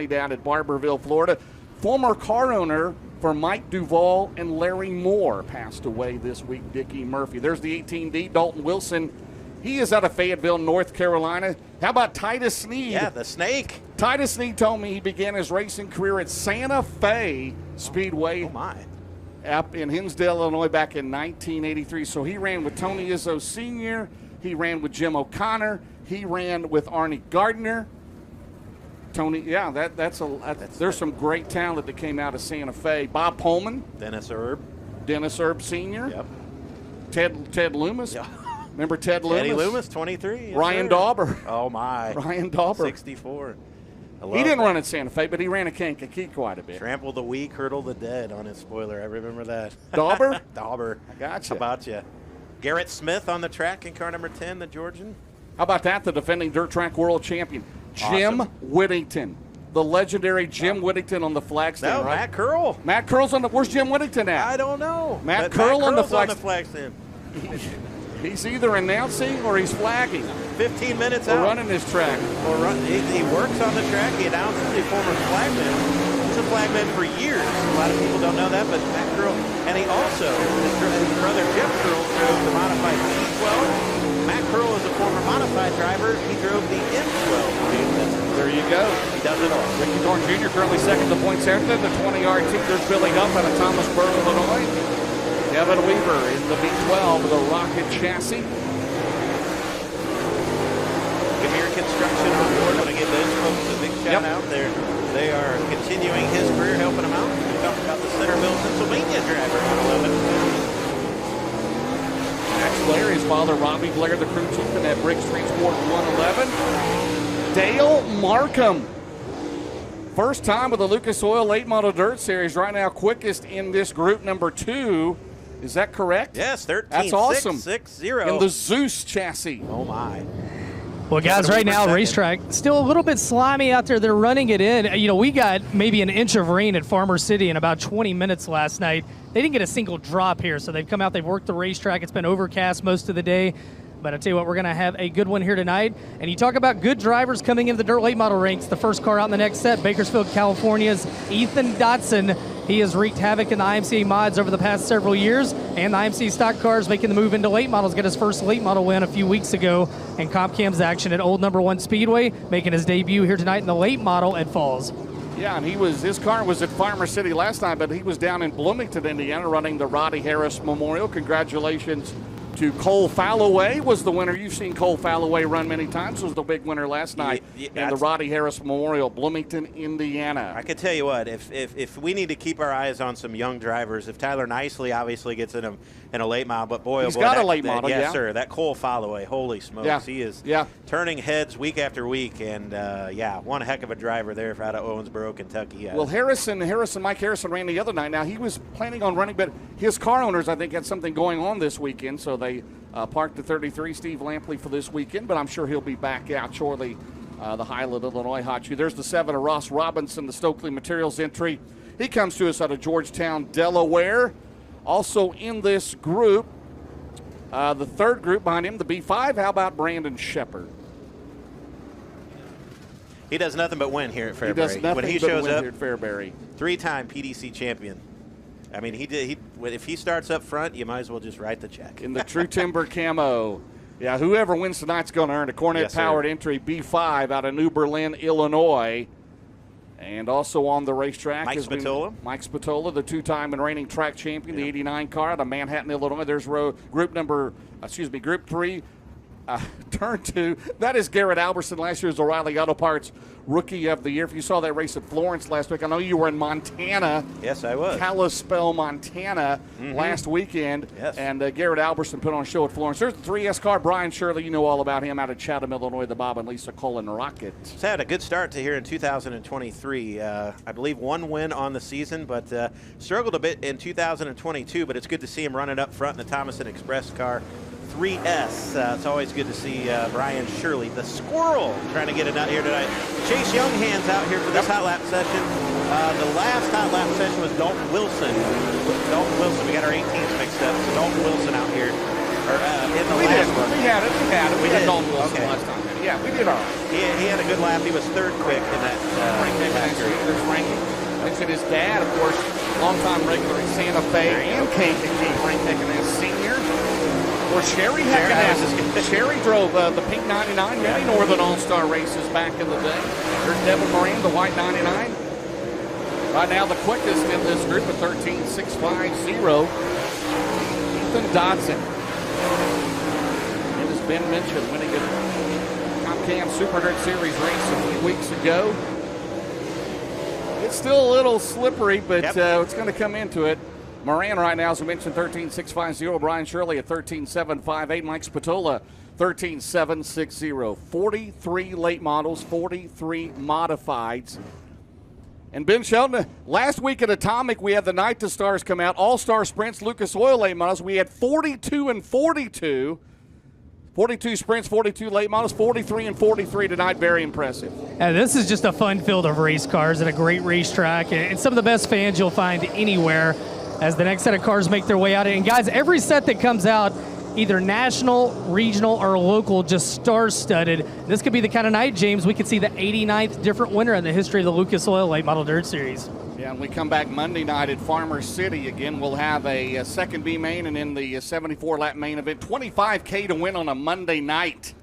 down at Barberville, Florida. Former car owner for Mike Duvall and Larry Moore passed away this week, Dickie Murphy. There's the 18D, Dalton Wilson. He is out of Fayetteville, North Carolina. How about Titus Sneed? Yeah, the Snake. Titus Sneed told me he began his racing career at Santa Fe Speedway. Oh, my. Up in Hinsdale, Illinois back in 1983. So he ran with Tony Izzo Sr., he ran with Jim O'Connor, he ran with Arnie Gardner. Tony, yeah, there's some great talent that came out of Santa Fe. Bob Pullman. Dennis Erb Sr. Yep. Ted Loomis. Yeah. Remember Ted Loomis? Eddie Loomis, 23. Yes, Ryan sir. Dauber. Oh, my. Ryan Dauber. 64. He didn't run at Santa Fe, but he ran at Kankakee quite a bit. Trample the weak, hurdle the dead on his spoiler. I remember that. Dauber? Dauber. I gotcha. How about you? Garrett Smith on the track in car number 10, the Georgian. How about that? The defending dirt track world champion, Jim Whittington. The legendary Jim Whittington on the flag stand, No, right? Matt Curl. Matt Curl's on the – where's Jim Whittington at? I don't know. Matt Curl on the flag stand. He's either announcing or he's flagging. 15 minutes or out. running his track. He works on the track. He announces the former flagman. He's a flagman for years. A lot of people don't know that, but Matt Curl. And he also, his brother Jeff Curl drove the modified T12. Matt Curl is a former modified driver. He drove the M12. There you go. He does it all. Ricky Dorn Jr. currently second to Point Saratoga. The 20-yard team. There's Billy Huff out of Thomasburg, Illinois. Kevin Weaver in the V12 with a rocket chassis. Gamir Construction on board. Want to give those folks a big shout out there. They are continuing his career, helping him out. We talked about the Centerville, Pennsylvania driver on 11. Max Blair, his father Robbie Blair, the crew chief in that Briggs Transport 111. Dale Markham. First time with the Lucas Oil Late Model Dirt Series. Right now, quickest in this group number 2. Is that correct? Yes, 13. That's awesome. 6-0. In the Zeus chassis. Oh, my. Well, guys, right now, racetrack still a little bit slimy out there. They're running it in. You know, we got maybe an inch of rain at Farmer City in about 20 minutes last night. They didn't get a single drop here, so they've come out, they've worked the racetrack. It's been overcast most of the day. But I tell you what, we're going to have a good one here tonight. And you talk about good drivers coming into the dirt late model ranks. The first car out in the next set, Bakersfield, California's Ethan Dotson. He has wreaked havoc in the IMCA mods over the past several years. And the IMCA stock cars making the move into late models. Got his first late model win a few weeks ago. And Comp Cam's action at Old Number 1 Speedway, making his debut here tonight in the late model at Falls. Yeah, and his car was at Farmer City last night, but he was down in Bloomington, Indiana, running the Roddy Harris Memorial. Congratulations to Cole Falloway, was the winner. You've seen Cole Falloway run many times. Was the big winner last night in the Roddy Harris Memorial, Bloomington, Indiana. I can tell you what, if we need to keep our eyes on some young drivers, if Tyler Nicely obviously gets in a late model, but boy, he's got a late model, yes, sir. That Cole Falloway, holy smokes, he is turning heads week after week, and one heck of a driver there out of Owensboro, Kentucky. Well, Mike Harrison ran the other night. Now he was planning on running, but his car owners, I think, had something going on this weekend, so they parked the 33, Steve Lampley, for this weekend, but I'm sure he'll be back out shortly. The Highland, Illinois hot shoe. There's the 7 of Ross Robinson, the Stokely Materials entry. He comes to us out of Georgetown, Delaware. Also in this group, the third group behind him, the B5. How about Brandon Shepard? He does nothing but win here at Fairbury. He does nothing when he but shows win up, here at Fairbury. 3-time PDC champion. I mean, if he starts up front, you might as well just write the check. In the True Timber camo. Yeah, whoever wins tonight's going to earn a Cornet-powered entry B5 out of New Berlin, Illinois. And also on the racetrack Mike Spatola. Mike Spatola, the 2-time and reigning track champion, the 89 car out of Manhattan, Illinois. There's Group 3. Turn 2. That is Garrett Albertson, last year's O'Reilly Auto Parts Rookie of the Year. If you saw that race at Florence last week, I know you were in Montana. Yes, I was. Kalispell, Montana, last weekend. Yes. And Garrett Albertson put on a show at Florence. There's the 3S car. Brian Shirley, you know all about him out of Chatham, Illinois, the Bob and Lisa Cullen Rocket. He's had a good start to here in 2023. I believe 1 win on the season, but struggled a bit in 2022, but it's good to see him running up front in the Thomason Express car. 3S. It's always good to see Brian Shirley, the squirrel, trying to get it out here tonight. Chase Younghands out here for this hot lap session. The last hot lap session was Dalton Wilson. We got our 18s mixed up. So Dalton Wilson out here. In the last one. We had it. We had Dalton Wilson last time. Yeah, we did all right. He had a good lap. He was third quick in that lap period. There's Frankie. Mentioned his dad, of course, longtime regular in Santa Fe and Kankakee, Frank Heckenaz Sr. Or Sherry Heckenaz. Sherry drove the pink 99, many Northern All-Star races back in the day. There's Devin Moran, the white 99. Right now, the quickest in this group at 13.650. Ethan Dodson. And as Ben mentioned, winning a Comcam Super Dirt Series race a few weeks ago. It's still a little slippery, but it's going to come into it. Moran right now, as we mentioned, 13.650. Brian Shirley at 13.758. Mike Spatola, 13.760. 43 late models, 43 modifieds. And Ben Shelton, last week at Atomic, we had the Night to Stars come out. All-Star Sprints, Lucas Oil late models. We had 42 and 42. 42 sprints, 42 late models, 43 and 43 tonight. Very impressive. And this is just a fun field of race cars at a great racetrack. And some of the best fans you'll find anywhere as the next set of cars make their way out. And guys, every set that comes out, either national, regional, or local, just star-studded. This could be the kind of night, James, we could see the 89th different winner in the history of the Lucas Oil Late Model Dirt Series. Yeah, and we come back Monday night at Farmer City. Again, we'll have a second B main and in the 74-lap main event. $25K to win on a Monday night.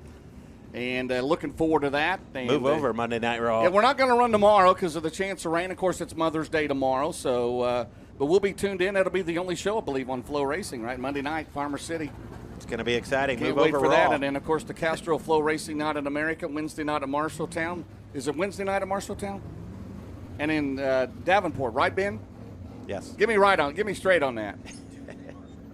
And looking forward to that. And, Move over Monday Night Raw. Yeah, we're not going to run tomorrow because of the chance of rain. Of course, it's Mother's Day tomorrow. So, but we'll be tuned in. That'll be the only show, I believe, on FloRacing, right? Monday night, Farmer City. It's going to be exciting. Can't Move wait over for Raw. that. And then, of course, the Castro FloRacing Night in America, Wednesday night at Marshalltown. Is it Wednesday night at Marshalltown? And in Davenport, right, Ben? Yes. Give me straight on that.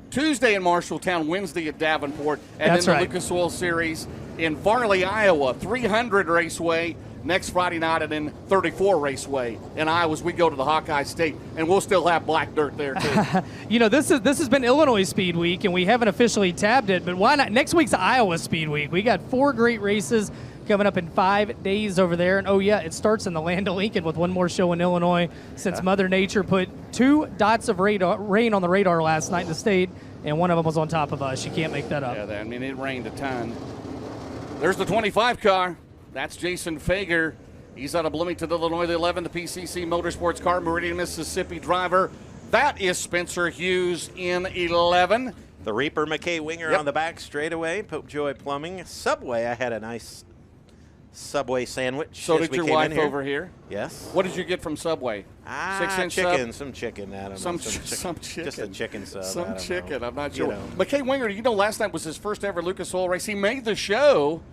Tuesday in Marshalltown, Wednesday at Davenport, and That's then the right. Lucas Oil Series in Farley, Iowa, 300 Raceway next Friday night, and then 34 Raceway in Iowa as we go to the Hawkeye State, and we'll still have black dirt there too. You know, this has been Illinois Speed Week, and we haven't officially tabbed it, but why not? Next week's Iowa Speed Week. We got 4 great races coming up in 5 days over there. And, oh, yeah, it starts in the land of Lincoln with one more show in Illinois since Mother Nature put 2 dots of rain on the radar last night in the state, and one of them was on top of us. You can't make that up. Yeah, I mean, it rained a ton. There's the 25 car. That's Jason Fager. He's out of Bloomington, Illinois, the 11, the PCC Motorsports car, Meridian, Mississippi driver. That is Spencer Hughes in 11. The Reaper McKay Winger on the back straightaway. Pope Joy Plumbing. Subway, I had a nice Subway sandwich. So did your wife over here? Yes. What did you get from Subway? 6-inch chicken, some chicken. I don't know. some chicken, Just a chicken sub. Some chicken. Know. I'm not sure. You know. McKay Winger, last night was his first ever Lucas Oil race. He made the show,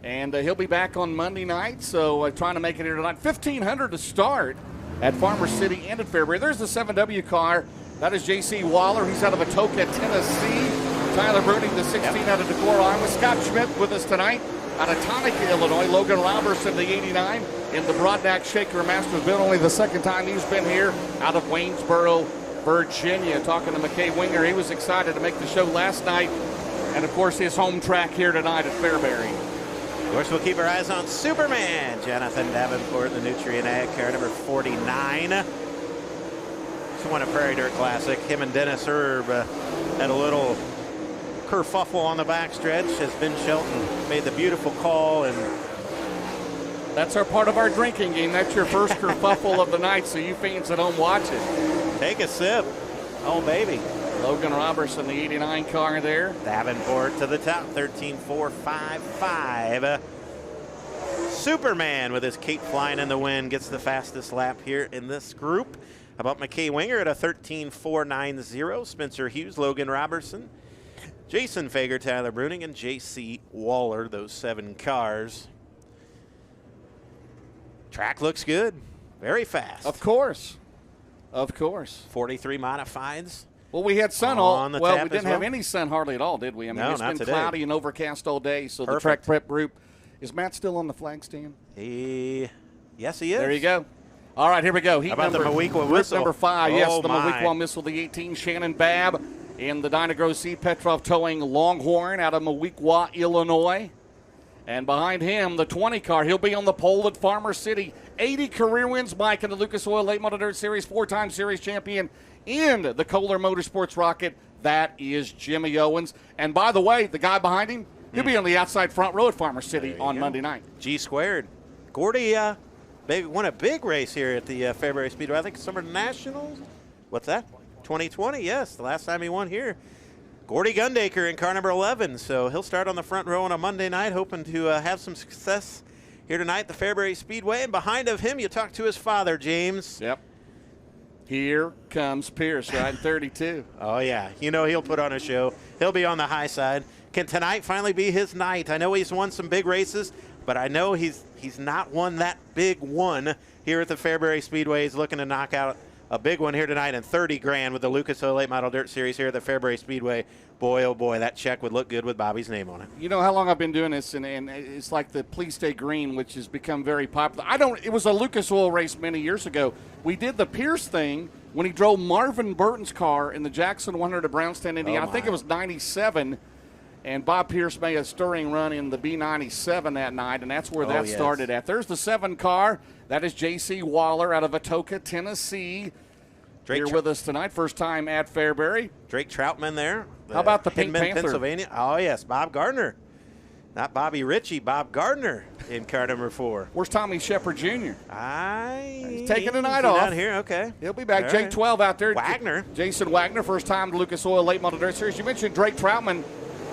and he'll be back on Monday night. So trying to make it here tonight. 1,500 to start at Farmer City and at Fairbury. There's the 7W car. That is J.C. Waller. He's out of Atoka, Tennessee. Tyler Bruning, the 16 out of Decorah, Iowa. Scott Schmidt with us tonight. Out of Tonica, Illinois, Logan Robertson, the 89, in the Broadnack Shaker Masters. Been only the second time he's been here out of Waynesboro, Virginia. Talking to McKay Winger, he was excited to make the show last night. And, of course, his home track here tonight at Fairbury. Of course, we'll keep our eyes on Superman, Jonathan Davenport, the Nutrien Ag car, number 49. Just won a Prairie Dirt Classic. Him and Dennis Erb had a little kerfuffle on the backstretch as Ben Shelton made the beautiful call, and that's our part of our drinking game. That's your first kerfuffle of the night, so you fans at home watch it. Take a sip. Oh, baby. Logan Robertson, the 89 car there. Davenport to the top, 13.455. Superman with his cape flying in the wind gets the fastest lap here in this group. How about McKay Winger at a 13.490. Spencer Hughes, Logan Robertson, Jason Fager, Tyler Bruning, and J.C. Waller, those 7 cars. Track looks good. Very fast. Of course. 43 modifieds. Well, we had sun on we didn't have any sun hardly at all, did we? I mean, No, it's not been today. cloudy and overcast all day, so Perfect. the track prep group. Is Matt still on the flag stand? Yes, he is. There you go. All right, here we go. Heat How about the number, Maweekwa group whistle? number 5. Oh, Yes, the my. Maweekwa missile, the 18, Shannon Babb. In the Dynagro C. Petrov towing Longhorn out of Maweekwa, Illinois. And behind him, the 20 car. He'll be on the pole at Farmer City. 80 career wins, Mike, in the Lucas Oil Late Model Dirt Series, 4-time series champion in the Kohler Motorsports Rocket. That is Jimmy Owens. And by the way, the guy behind him, He'll be on the outside front row at Farmer City on Monday night. G squared. Gordy won a big race here at the Fairbury Speedway. I think Summer Nationals. What's that? 2020, yes. The last time he won here. Gordy Gundaker in car number 11. So he'll start on the front row on a Monday night, hoping to have some success here tonight at the Fairbury Speedway. And behind of him, you talk to his father, James. Yep. Here comes Pierce, riding 32. Oh, yeah. You know he'll put on a show. He'll be on the high side. Can tonight finally be his night? I know he's won some big races, but I know he's not won that big one here at the Fairbury Speedway. He's looking to knock out a big one here tonight in 30 grand with the Lucas Oil Late Model Dirt Series here at the Fairbury Speedway. Boy, oh boy, that check would look good with Bobby's name on it. You know how long I've been doing this, and it's like the Please Stay Green, which has become very popular. It was a Lucas Oil race many years ago. We did the Pierce thing when he drove Marvin Burton's car in the Jackson 100 at Brownstown, Indiana. I think it was 97. And Bob Pierce made a stirring run in the B97 that night, and that's where that started at. There's the 7 car. That is J.C. Waller out of Atoka, Tennessee. Here with us tonight, first time at Fairbury. Drake Troutman there. How about the Pink Panther? Pennsylvania. Oh, yes, Bob Gardner. Not Bobby Ritchie, Bob Gardner in car number 4. Where's Tommy Shepard Jr.? He's taking the night off. Down here, okay. He'll be back. All right. J12 out there. Wagner. Jason Wagner, first time to Lucas Oil Late Model Dirt Series. You mentioned Drake Troutman.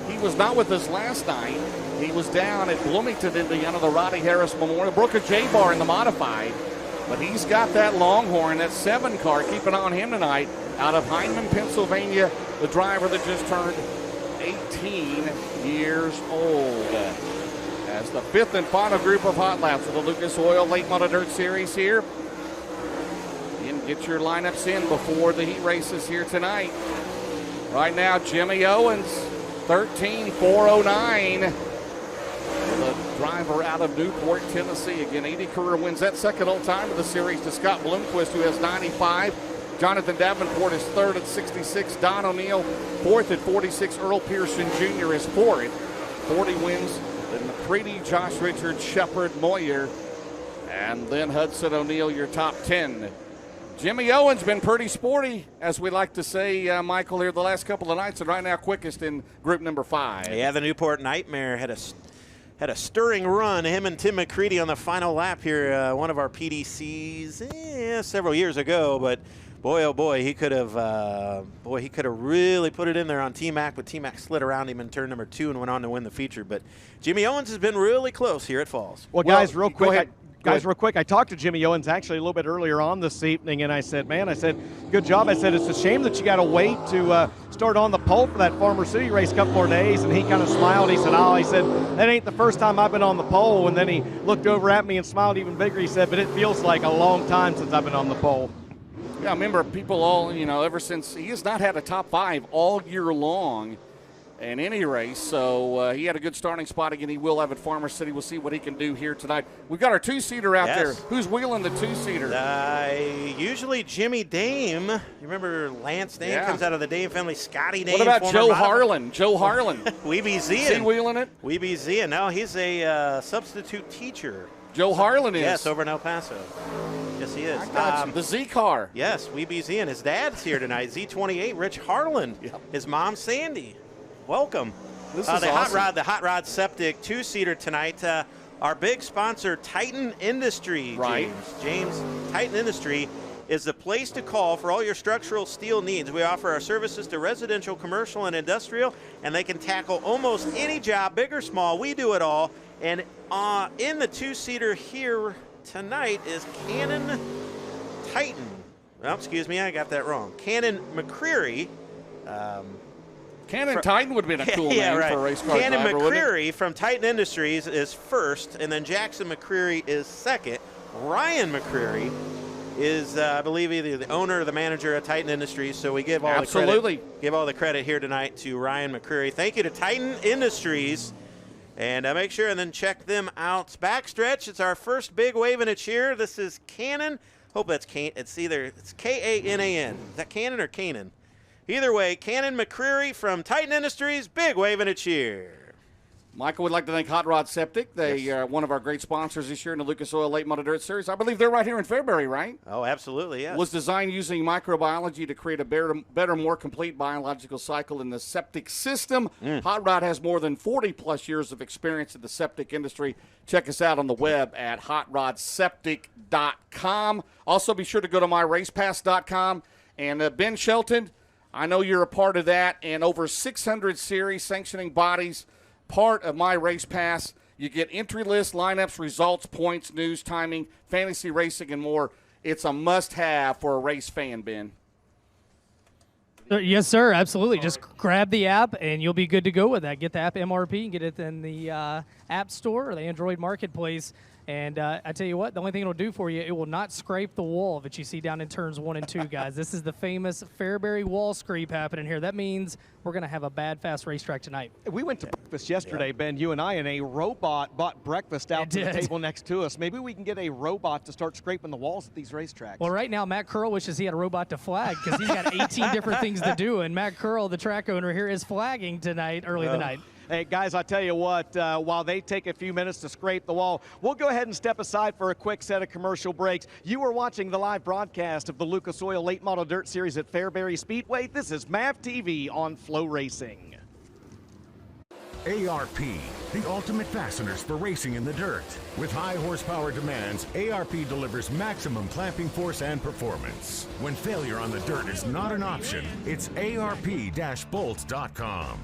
He was not with us last night. He was down at Bloomington, Indiana, the Roddy Harris Memorial. Broke a J-bar in the modified. But he's got that Longhorn, that 7 car. Keep an eye on him tonight. Out of Hindman, Pennsylvania, the driver that just turned 18 years old. As the 5th and final group of hot laps of the Lucas Oil Late Model Dirt Series here. And get your lineups in before the heat races here tonight. Right now, Jimmy Owens, 13,409. The driver out of Newport, Tennessee. Again, 80 career wins. That second all-time of the series to Scott Bloomquist, who has 95. Jonathan Davenport is 3rd at 66. Don O'Neill, 4th at 46. Earl Pearson Jr. is 4th. 40 wins. Then McCready, Josh Richards, Shepard, Moyer, and then Hudson O'Neill, your top 10. Jimmy Owens been pretty sporty, as we like to say, Michael, here the last couple of nights, and right now quickest in group number 5. Yeah, the Newport Nightmare had a stirring run. Him and Tim McCready on the final lap here, one of our PDCs several years ago. But boy, oh boy, he could have really put it in there on T-Mac, but T-Mac slid around him in turn number 2 and went on to win the feature. But Jimmy Owens has been really close here at Falls. Well, guys, real quick. Real quick, I talked to Jimmy Owens actually a little bit earlier on this evening, and I said, good job. I said, it's a shame that you got to wait to start on the pole for that Farmer City race a couple more days. And he kind of smiled. He said, that ain't the first time I've been on the pole. And then he looked over at me and smiled even bigger. He said, but it feels like a long time since I've been on the pole. Yeah, I remember people all, ever since he has not had a top 5 all year long in any race, so he had a good starting spot. Again, he will have at Farmer City. We'll see what he can do here tonight. We've got our 2-seater out there. Who's wheeling the 2-seater? Usually Jimmy Dame. You remember Lance Dame comes out of the Dame family. Scotty Dame. What about Joe Harlan? Joe Harlan. Weeby Zian. Is he wheeling it? Weeby Zian. No, he's a substitute teacher. Joe Harlan is. Yes, over in El Paso. Yes, he is. I got you. The Z car. Yes, Weeby Zian. His dad's here tonight. Z28, Rich Harlan. Yep. His mom, Sandy. Welcome. This is awesome. The Hot Rod Septic 2-seater tonight. Our big sponsor, Titan Industry. Right. James, Titan Industry is the place to call for all your structural steel needs. We offer our services to residential, commercial, and industrial, and they can tackle almost any job, big or small. We do it all. And in the 2-seater here tonight is Cannon Titan. Oh, excuse me, I got that wrong. Cannon McCreary. Cannon Titan would have been a cool name for a race car Cannon driver, McCreary from Titan Industries is 1st, and then Jackson McCreary is 2nd. Ryan McCreary is, I believe, either the owner or the manager of Titan Industries. So we give all the credit here tonight to Ryan McCreary. Thank you to Titan Industries, and make sure and then check them out. Backstretch. It's our first big wave and a cheer. This is Cannon. Hope that's it's K-A-N-A-N. Is that Cannon or Canaan? Either way, Cannon McCreary from Titan Industries, big wave and a cheer. Michael would like to thank Hot Rod Septic. They are one of our great sponsors this year in the Lucas Oil Late Model Dirt Series. I believe they're right here in Fairbury, right? Oh, absolutely, yes. Was designed using microbiology to create a better, more complete biological cycle in the septic system. Hot Rod has more than 40-plus years of experience in the septic industry. Check us out on the web at hotrodseptic.com. Also, be sure to go to myracepass.com. And Ben Shelton, I know you're a part of that, and over 600 series sanctioning bodies, part of My Race Pass. You get entry list, lineups, results, points, news, timing, fantasy racing, and more. It's a must-have for a race fan, Ben. Yes, sir, absolutely. Just grab the app, and you'll be good to go with that. Get the app MRP and get it in the App Store or the Android Marketplace. And I tell you what, the only thing it'll do for you, it will not scrape the wall that you see down in turns 1 and 2, guys. This is the famous Fairbury wall scrape happening here. That means we're going to have a bad, fast racetrack tonight. We went to breakfast yesterday, Ben, you and I, and a robot bought breakfast out to the table next to us. Maybe we can get a robot to start scraping the walls at these racetracks. Well, right now, Matt Curl wishes he had a robot to flag because he's got 18 different things to do, and Matt Curl, the track owner here, is flagging tonight, early in the night. Hey, guys, I tell you what, while they take a few minutes to scrape the wall, we'll go ahead and step aside for a quick set of commercial breaks. You are watching the live broadcast of the Lucas Oil Late Model Dirt Series at Fairbury Speedway. This is MAV TV on FloRacing. ARP, the ultimate fasteners for racing in the dirt. With high horsepower demands, ARP delivers maximum clamping force and performance. When failure on the dirt is not an option, it's ARP-bolts.com.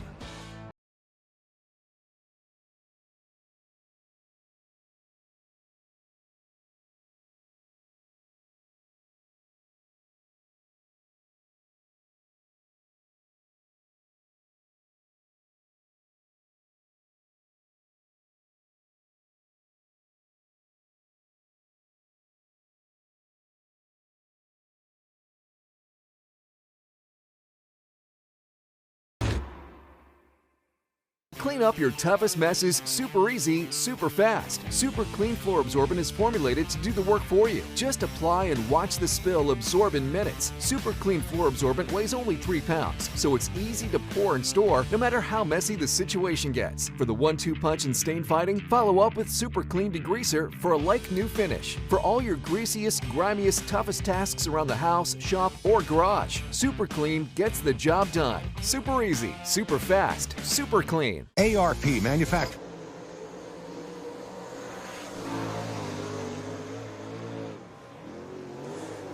Clean up your toughest messes super easy, super fast. Super Clean Floor Absorbent is formulated to do the work for you. Just apply and watch the spill absorb in minutes. Super Clean Floor Absorbent weighs only 3 pounds, so it's easy to pour and store no matter how messy the situation gets. For the 1-2 punch and stain fighting, follow up with Super Clean Degreaser for a like-new finish. For all your greasiest, grimiest, toughest tasks around the house, shop, or garage, Super Clean gets the job done. Super easy, super fast, super clean. ARP manufacturer.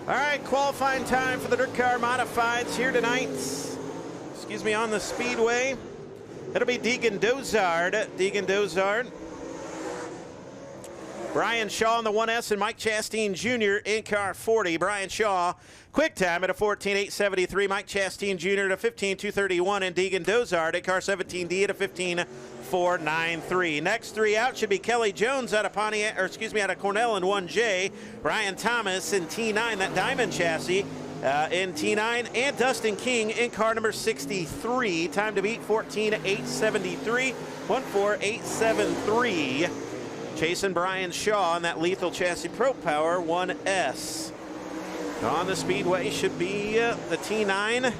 All right, qualifying time for the Dirt Car Modifieds here tonight. Excuse me, on the Speedway. It'll be Deegan Dozard. Brian Shaw in the 1S and Mike Chastain Jr. in car 40. Brian Shaw, quick time at a 14.873. Mike Chastain Jr. at a 15.231. And Deegan Dozard at car 17D at a 15.493. Next 3 out should be Kelly Jones out of out of Cornell in 1J. Ryan Thomas in T9, that diamond chassis in T9. And Dustin King in car number 63. Time to beat 14.873. 14.873. Chasing Brian Shaw on that Lethal Chassis Pro Power 1S. On the Speedway should be the T9.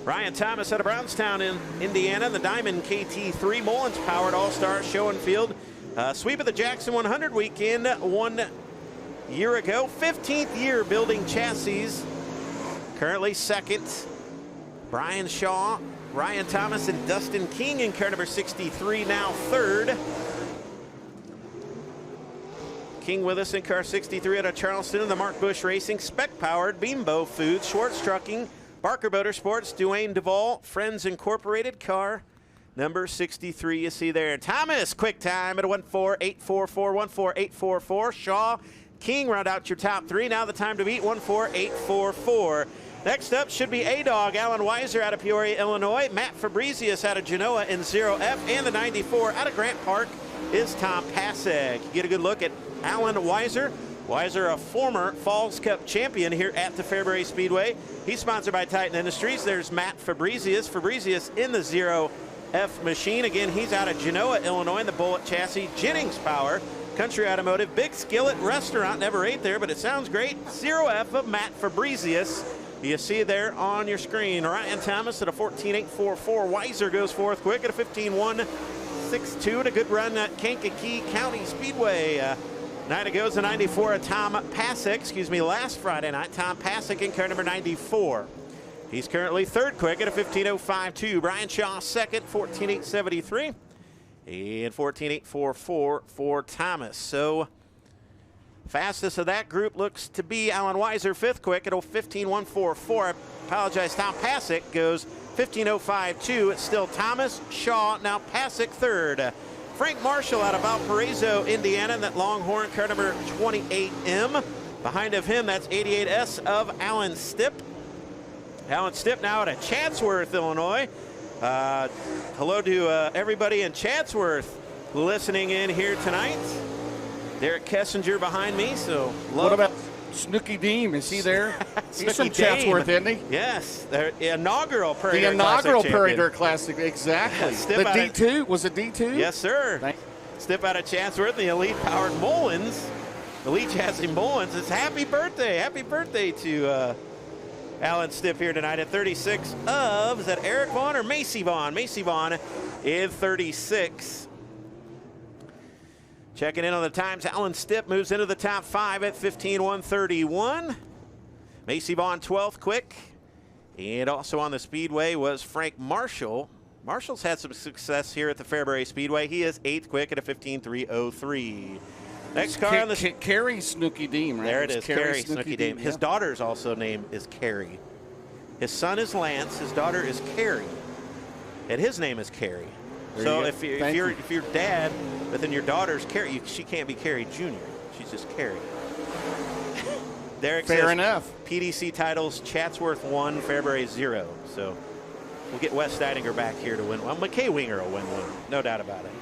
Ryan Thomas out of Brownstown in Indiana. The Diamond KT3 Mullins powered All-Star Show and Field. Sweep of the Jackson 100 weekend 1 year ago. 15th year building chassis. Currently second. Brian Shaw, Ryan Thomas, and Dustin King in car number 63 now third. King with us in car 63 out of Charleston in the Mark Bush Racing, Spec Powered, Beambo Foods, Schwartz Trucking, Barker Motorsports, Duane Duvall, Friends Incorporated, car number 63 you see there. Thomas, quick time at a 1.4844, 1.4844. Shaw, King round out your top 3. Now the time to beat 1.4844. Next up should be A-Dog, Alan Weiser out of Peoria, Illinois, Matt Fabrizius out of Genoa in 0F, and the 94 out of Grant Park is Tom Pasek. You get a good look at Alan Weiser. Weiser, a former Falls Cup champion here at the Fairbury Speedway. He's sponsored by Titan Industries. There's Matt Fabrizius. Fabrizius in the 0F machine. Again, he's out of Genoa, Illinois, in the Bullet chassis. Jennings Power, Country Automotive, Big Skillet Restaurant. Never ate there, but it sounds great. 0F of Matt Fabrizius You see there on your screen, Ryan Thomas at a 14.844. Weiser goes fourth quick at a 15.162 and a good run at Kankakee County Speedway. Night goes a 94 at Tom Pasek, last Friday night. Tom Pasek in car number 94. He's currently third quick at a 15.052. Brian Shaw second, 14.873. And 14.844 for Thomas. So fastest of that group looks to be Alan Weiser, fifth quick at a 15.144. I apologize, Tom Pasek goes 15.052. It's still Thomas, Shaw, now Pasek third. Frank Marshall out of Valparaiso, Indiana, in that Longhorn car number 28M. Behind of him, that's 88S of Alan Stipp. Alan Stipp now at Chatsworth, Illinois. Hello to everybody in Chatsworth listening in here tonight. Derek Kessinger behind me, so what about Snooky Deem? Is he there? He's from Chatsworth, isn't he? Yes, the inaugural Prairie Dirt inaugural Classic Prairie Dirt Classic, exactly. The D2, was it D2? Yes, sir. Stipp out of Chatsworth, the Elite Powered Mullins. Elite Chassis Mullins. It's happy birthday to Alan Stipp here tonight at 36 of, is that Eric Vaughn or Macy Vaughn? Macy Vaughn in 36. Checking in on the times, Alan Stipp moves into the top 5 at 15.131. Macy Vaughn 12th quick. And also on the Speedway was Frank Marshall. Marshall's had some success here at the Fairbury Speedway. He is 8th quick at a 15.303. Next car on the Carrie Snooky Deem, right? There it is, Carrie Snooky Deem. His daughter's also name is Carrie. His son is Lance. His daughter is Carrie, and his name is Carrie. So if you're dad, but then your daughter's Carrie, she can't be Carrie Jr. She's just Carrie. Derek Fair enough. PDC titles: Chatsworth 1, Fairbury 0. So we'll get Wes Steidinger back here to win. Well, McKay Winger will win one, no doubt about it.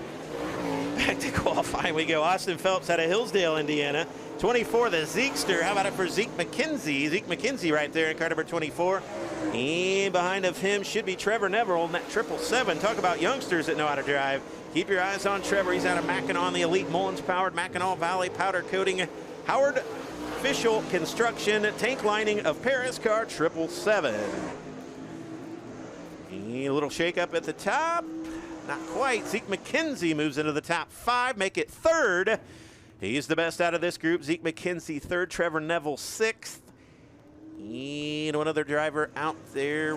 Back to qualifying we go. Austin Phelps out of Hillsdale, Indiana. 24, the Zeekster. How about it for Zeke McKenzie? Zeke McKenzie right there in car number 24. And behind of him should be Trevor Neville in that 777. Talk about youngsters that know how to drive. Keep your eyes on Trevor. He's out of Mackinac, the Elite Mullins-powered Mackinac Valley powder coating. Howard Official Construction, tank lining of Paris car 777. And a little shake-up at the top. Not quite. Zeke McKenzie moves into the top 5, make it third. He's the best out of this group. Zeke McKenzie third, Trevor Neville 6th. And one other driver out there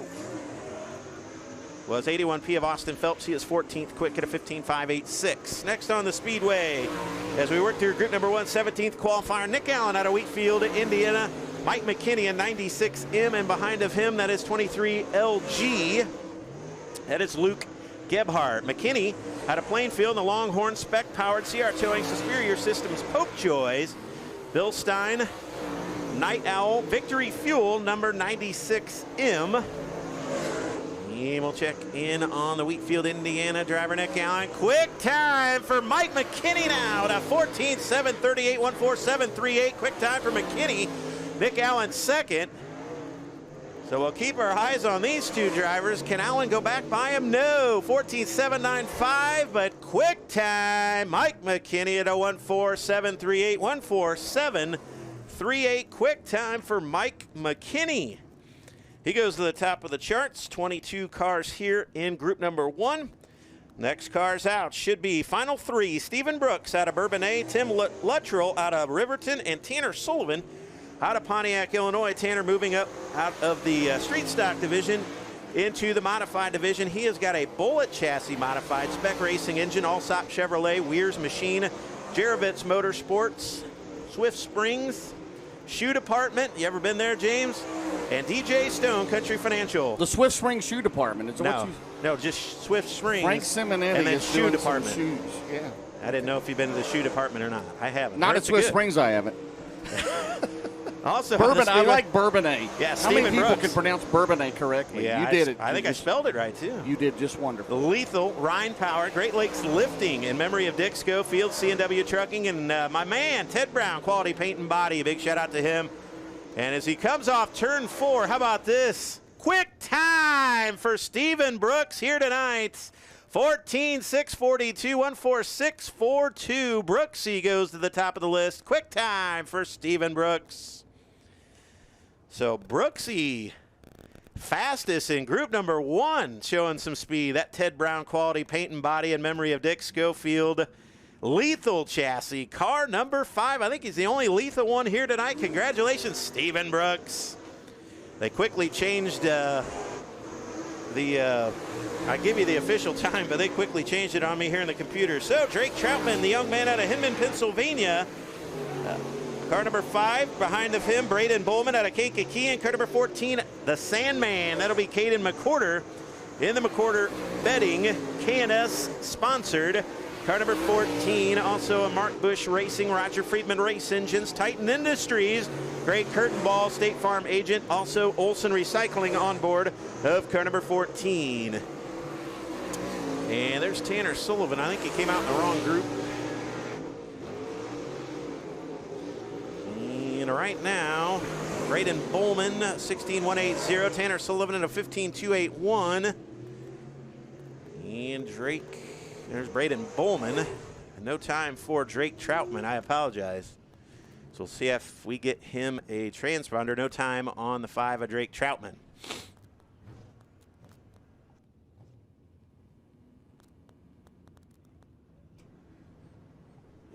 was 81P of Austin Phelps. He is 14th quick at a 15.586. Next on the Speedway, as we work through group number 1, 17th qualifier, Nick Allen out of Wheatfield, Indiana. Mike McKinney in 96M, and behind of him, that is 23LG. That is Luke Gebhardt. McKinney out of Plainfield, the Longhorn spec-powered CR Towing Superior Systems Popejoys. Bill Stein, Night Owl, Victory Fuel, number 96M. And we'll check in on the Wheatfield, Indiana driver, Nick Allen. Quick time for Mike McKinney now at a 14.738, 14738. Quick time for McKinney. Nick Allen second. So we'll keep our eyes on these two drivers. Can Allen go back by him? No. 14.795, but quick time. Mike McKinney at a 14738, 14738. Quick time for Mike McKinney. He goes to the top of the charts. 22 cars here in group number 1. Next cars out should be final 3. Stephen Brooks out of Bourbonnais, Tim Luttrell out of Riverton, and Tanner Sullivan out of Pontiac, Illinois. Tanner moving up out of the street stock division into the modified division. He has got a Bullet chassis modified, spec racing engine, Allsop Chevrolet, Weir's Machine, Jarovitz Motorsports, Swift Springs, Shoe Department. You ever been there, James? And DJ Stone, Country Financial. The Swift Springs Shoe Department. It's no, just Swift Springs. Frank Simonetti and then is Shoe Department. Shoes. Yeah. I didn't know if you've been to the Shoe Department or not. I haven't. Not at Swift Springs, I haven't. Also, Bourbon. I like Bourbonnais. Yeah, how many people Brooks can pronounce Bourbonnais correctly? Yeah, you did it. I think I spelled it right too. You did just wonderful. The Lethal Rhine Power Great Lakes Lifting in memory of Dick Schofield, C&W Trucking, and my man Ted Brown, Quality Paint and Body. Big shout out to him. And as he comes off turn 4, how about this? Quick time for Stephen Brooks here tonight. 14.642, 14642. Brooksy goes to the top of the list. Quick time for Stephen Brooks. So Brooksy, fastest in group number 1, showing some speed. That Ted Brown quality paint and body in memory of Dick Schofield. Lethal chassis, car number 5. I think he's the only lethal one here tonight. Congratulations, Stephen Brooks. They quickly changed I give you the official time, but they quickly changed it on me here in the computer. So Drake Troutman, the young man out of Hinman, Pennsylvania. Car number 5, behind of him, Braden Bowman out of Kankakee, and car number 14, the Sandman. That'll be Caden McCorder in the McCorder Betting, K&S sponsored. Car number 14, also a Mark Bush Racing, Roger Friedman Race Engines, Titan Industries, Great Curtain Ball, State Farm agent, also Olson Recycling on board of car number 14. And there's Tanner Sullivan. I think he came out in the wrong group. And right now, Braden Bowman, 16.180. Tanner Sullivan in a 15.281. And Drake, there's Braden Bowman. No time for Drake Troutman. I apologize. So we'll see if we get him a transponder. No time on the 5 of Drake Troutman.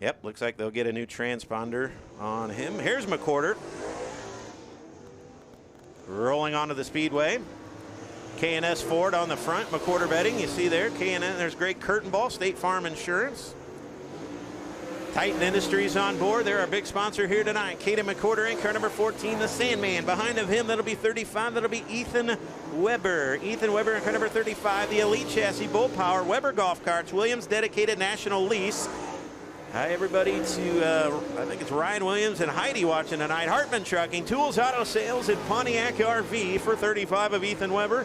Yep, looks like they'll get a new transponder on him. Here's McCorder. Rolling onto the speedway. K&S Ford on the front. McCorder Betting, you see there. K&S, there's Great Curtain Ball, State Farm Insurance. Titan Industries on board. They're our big sponsor here tonight. Caden McCorder in car number 14, the Sandman. Behind of him, that'll be 35. That'll be Ethan Weber. Ethan Weber in car number 35, the Elite Chassis Bull Power. Weber Golf Carts, Williams Dedicated National Lease. Hi, everybody, to, I think it's Ryan Williams and Heidi watching tonight. Hartman Trucking, Tools Auto Sales, and Pontiac RV for 35 of Ethan Weber.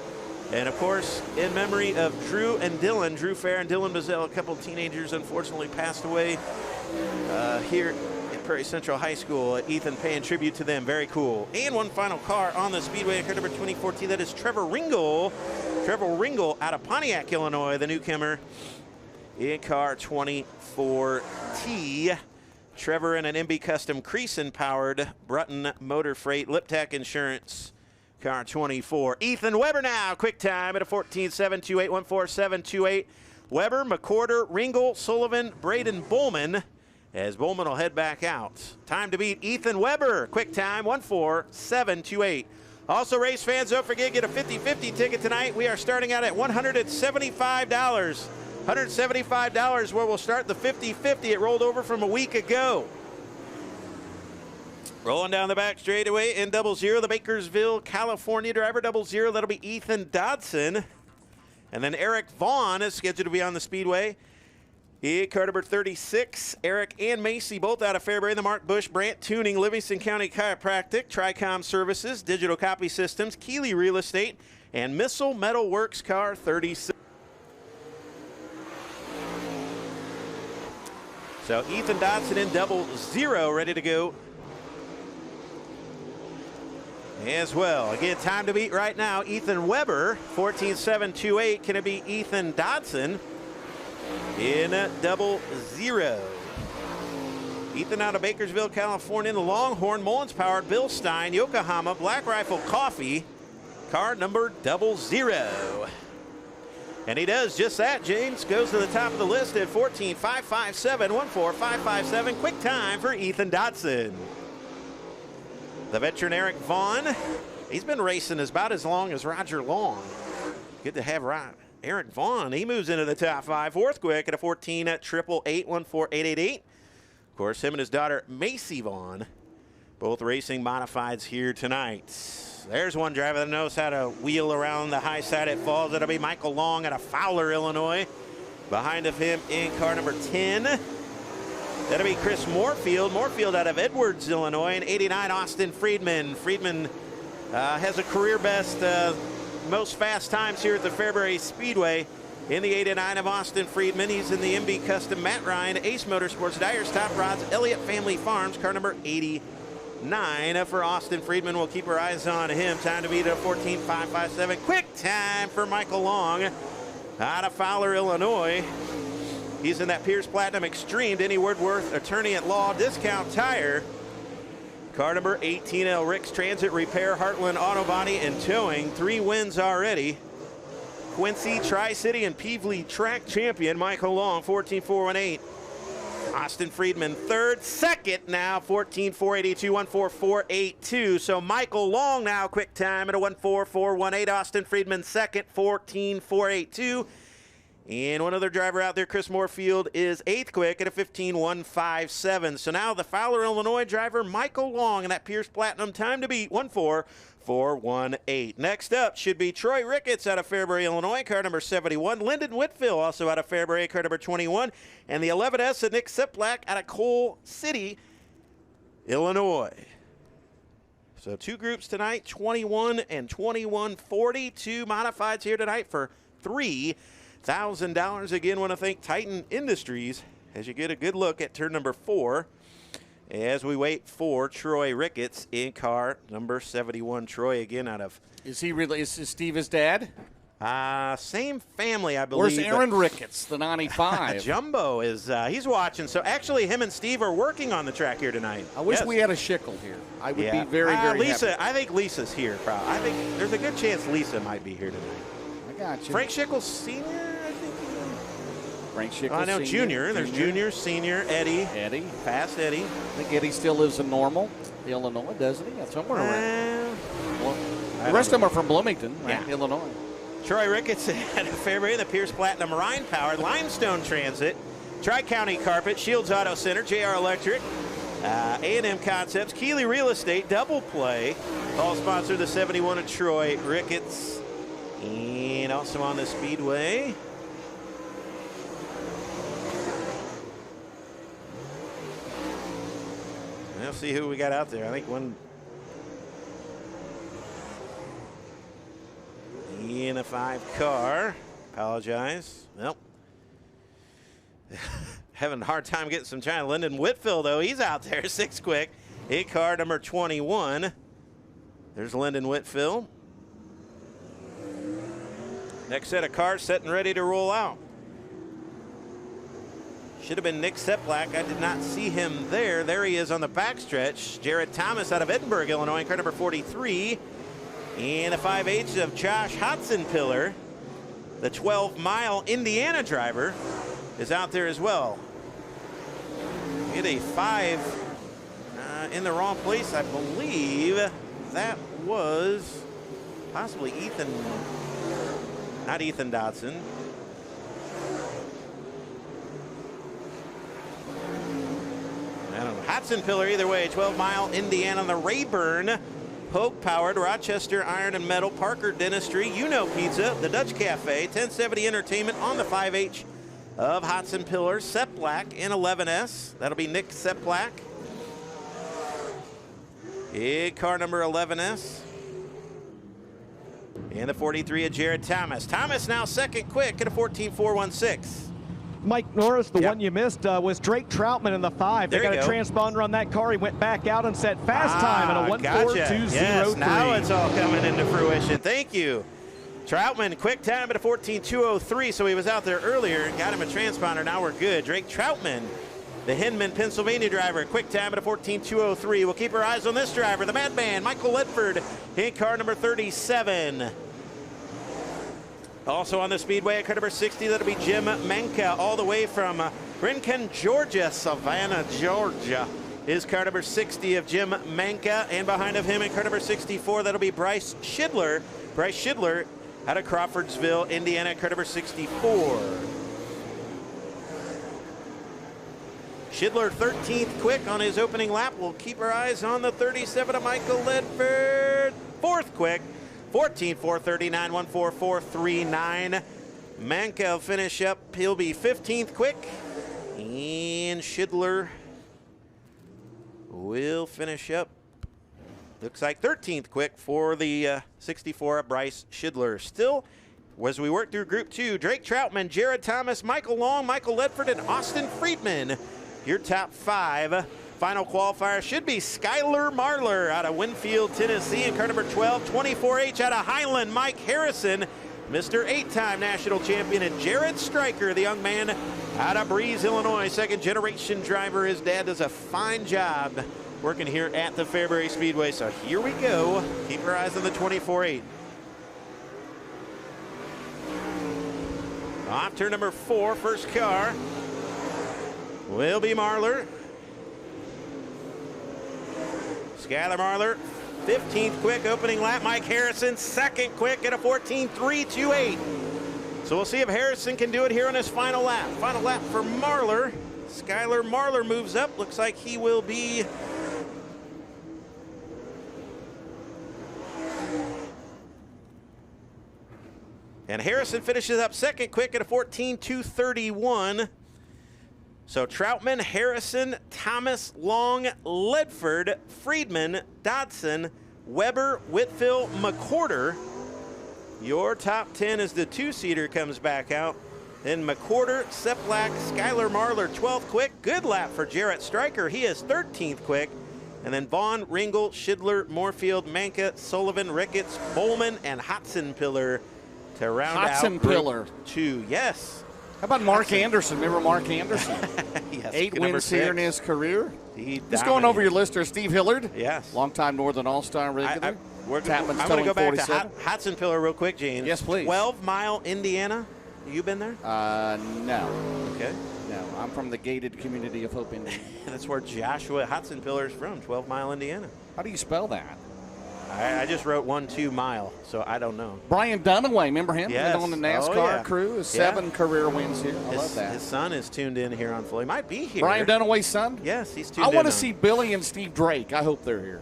And, of course, in memory of Drew and Dylan, Drew Fair and Dylan Bazell, a couple of teenagers unfortunately passed away here at Prairie Central High School. Ethan paying tribute to them. Very cool. And one final car on the speedway, car number 2014. That is Trevor Ringel. Trevor Ringel out of Pontiac, Illinois, the newcomer in car 24T. Trevor in an MB Custom Creason-powered Brutton Motor Freight Liptech Insurance. Car 24. Ethan Weber now, quick time at a 14.728, 14728. Weber, McCorder, Ringel, Sullivan, Braden Bowman, as Bowman will head back out. Time to beat Ethan Weber, quick time, 14728. Also, race fans, don't forget, get a 50-50 ticket tonight. We are starting out at $175. $175 where we'll start the 50-50. It rolled over from a week ago. Rolling down the back straightaway in 00, the Bakersville, California driver, 00. That'll be Ethan Dodson. And then Eric Vaughn is scheduled to be on the speedway. Car number 36. Eric and Macy, both out of Fairbury. The Mark Bush, Brant Tuning, Livingston County Chiropractic, Tricom Services, Digital Copy Systems, Keeley Real Estate, and Missile Metal Works, car 36. So Ethan Dodson in 00, ready to go as well. Again, time to beat right now. Ethan Weber, 14.728. Can it be Ethan Dodson in 00? Ethan out of Bakersville, California. The Longhorn, Mullins powered, Bill Stein, Yokohama, Black Rifle Coffee, car number 00. And he does just that. James goes to the top of the list at 14.557, 14557. Quick time for Ethan Dodson. The veteran Eric Vaughn, he's been racing about as long as Roger Long. Good to have Eric Vaughn. He moves into the top 5. Fourth quick at a 14.888, 14888. Of course, him and his daughter Macy Vaughn, both racing modifieds here tonight. There's one driver that knows how to wheel around the high side it falls. That'll be Michael Long out of Fowler, Illinois. Behind of him in car number 10. That'll be Chris Moorfield. Moorfield out of Edwards, Illinois. And 89, Austin Friedman. Friedman has a career best most fast times here at the Fairbury Speedway. In the 89 of Austin Friedman. He's in the MB Custom Matt Ryan, Ace Motorsports, Dyer's Top Rods, Elliott Family Farms, car number 89 for Austin Friedman. We'll keep our eyes on him. Time to beat a 14.557. Quick time for Michael Long out of Fowler, Illinois. He's in that Pierce Platinum Extreme, Denny Woodworth, attorney at law, Discount Tire. Car number 18L, Rick's Transit Repair, Heartland Auto Body and Towing. 3 wins already. Quincy, Tri-City, and Peevely track champion Michael Long, 14.418. Austin Friedman third, second now, 14.482, 1.4482. So Michael Long now quick time at a 1.4418. Austin Friedman second, 14.482. And one other driver out there, Chris Moorfield, is 8th quick at a 15.157. So now the Fowler, Illinois driver, Michael Long, and that Pierce Platinum time to beat, 1.4418. Next up should be Troy Ricketts out of Fairbury, Illinois, car number 71. Lyndon Whitfield, also out of Fairbury, car number 21. And the 11S of Nick Siplak out of Coal City, Illinois. So 2 groups tonight, 21 and 2140. 2 modifieds here tonight for $3,000. Again, want to thank Titan Industries as you get a good look at turn number 4 as we wait for Troy Ricketts in car number 71. Troy again out of... Is Steve his dad? Same family, I believe. Where's Aaron Ricketts, the 95? Jumbo is, he's watching. So actually him and Steve are working on the track here tonight. I wish we had a Schickel here. I would be very, very Lisa, happy. I think Lisa's here, probably. I think there's a good chance Lisa might be here tonight. I got you. Frank Schickel Sr., I think. Frank Schickel I know Junior. There's Junior, Senior, Eddie. Past Eddie. I think Eddie still lives in Normal, Illinois, doesn't he? Somewhere around. Well, the rest of them are from Bloomington, right? Illinois. Troy Ricketts at Fairbury, the Pierce Platinum Rhine powered Limestone Transit, Tri-County Carpet, Shields Auto Center, JR Electric, A&M Concepts, Keeley Real Estate, Double Play, all sponsor the 71 of Troy Ricketts. And also on the Speedway, let's see who we got out there. I think one in a 5 car. Apologize. Nope. Having a hard time getting some time. Lyndon Whitfield, though, he's out there. 6 quick. In car number 21. There's Lyndon Whitfield. Next set of cars set and ready to roll out. Should have been Nick Siplak. I did not see him there. There he is on the backstretch. Jared Thomas out of Edinburgh, Illinois, car number 43. And a 5H of Josh Hodson-Pillar, the 12-mile Indiana driver, is out there as well. Hit a 5 in the wrong place. I believe that was possibly Ethan, not Ethan Dodson. I don't know. Hodson-Pillar either way, 12-mile Indiana on the Rayburn. Polk-powered Rochester Iron and Metal, Parker Dentistry, Pizza, the Dutch Cafe, 1070 Entertainment on the 5H of Hodson-Pillar. Siplak in 11S. That'll be Nick Siplak. In car number 11S. And the 43 of Jared Thomas. Thomas now second quick at a 14.416. Mike Norris, the one you missed was Drake Troutman in the 5. They got a transponder on that car. He went back out and set fast time at a 1.4203. Yes, now it's all coming into fruition. Thank you. Troutman, quick time at a 14.203, so he was out there earlier. Got him a transponder. Now we're good. Drake Troutman, the Hinman, Pennsylvania driver, quick time at a 14.203. We'll keep our eyes on this driver, the Madman, Michael Ledford, in car number 37. Also on the Speedway at car number 60, that'll be Jim Menka, all the way from Rincon, Georgia, Savannah, Georgia, is car number 60 of Jim Menka. And behind of him in car number 64, that'll be Bryce Schidler. Bryce Schidler out of Crawfordsville, Indiana, car number 64. Schidler 13th quick on his opening lap. We'll keep our eyes on the 37 of Michael Ledford. 4th quick. 14.439, 1.4439. Manka will finish up. He'll be 15th quick. And Schidler will finish up. Looks like 13th quick for the 64 of Bryce Schidler. Still, as we work through Group 2, Drake Troutman, Jared Thomas, Michael Long, Michael Ledford, and Austin Friedman. Your top 5. Final qualifier should be Skylar Marlar out of Winfield, Tennessee, in car number 12. 24H out of Highland, Mike Harrison, Mr. 8-time national champion, and Jared Stryker, the young man out of Breeze, Illinois, second-generation driver. His dad does a fine job working here at the Fairbury Speedway. So here we go. Keep your eyes on the 24.8. Off turn number 4, first car will be Marlar. Skylar Marlar, 15th quick opening lap. Mike Harrison, second quick at a 14.328. So we'll see if Harrison can do it here on his final lap. Final lap for Marlar. Skylar Marlar moves up. Looks like he will be and Harrison finishes up second quick at a 14.231. So Troutman, Harrison, Thomas, Long, Ledford, Friedman, Dodson, Weber, Whitfield, McCorder. Your top 10 as the two-seater comes back out. Then McCorder, Seplak, Skylar Marlar, 12th quick. Good lap for Jarrett Stryker. He is 13th quick. And then Vaughn, Ringel, Schidler, Moorfield, Manka, Sullivan, Ricketts, Bowman, and Hotzenpiller to round out Group 2. Yes. How about Mark Anderson? Remember Mark Anderson? Yes. 8 wins here in his career. He Just going over your list there, Steve Hillard. Yes. Longtime Northern All-Star regular. I'm going to go back to Hotzenpiller real quick, James. Yes, please. 12 Mile, Indiana. You been there? No. Okay. No, I'm from the gated community of Hope, Indiana. That's where Joshua Hotzenpiller is from, 12 Mile, Indiana. How do you spell that? I just wrote 1-2 mile, so I don't know. Brian Dunaway, remember him? Yes. On the NASCAR crew. 7 career wins here. I love that. His son is tuned in here on Floyd. He might be here. Brian Dunaway's son? Yes, he's tuned in. I want to see Billy and Steve Drake. I hope they're here.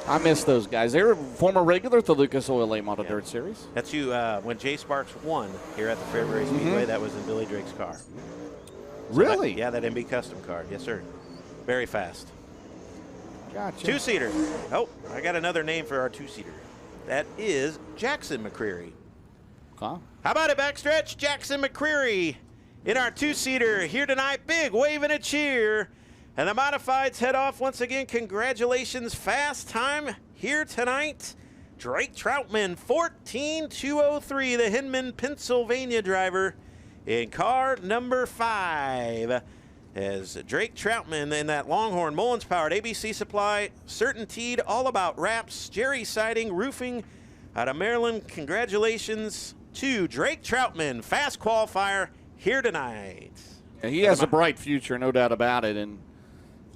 I miss those guys. They were former regular at the Lucas Oil Late Model Dirt Series. That's you when Jay Sparks won here at the Fairbury Speedway. That was in Billy Drake's car. So Really? that MB Custom car. Yes, sir. Very fast. Gotcha. Two-seater. Oh, I got another name for our two-seater. That is Jackson McCreary. Huh? How about it, backstretch? Jackson McCreary in our two-seater here tonight. Big wave and a cheer. And the modifieds head off once again. Congratulations. Fast time here tonight. Drake Troutman, 14.203, the Hinman, Pennsylvania driver in car number 5. As Drake Troutman in that Longhorn Mullins-powered ABC Supply, Certainteed, All About Wraps, Jerry Siding, Roofing out of Maryland. Congratulations to Drake Troutman, fast qualifier here tonight. Yeah, he has a bright future, no doubt about it, and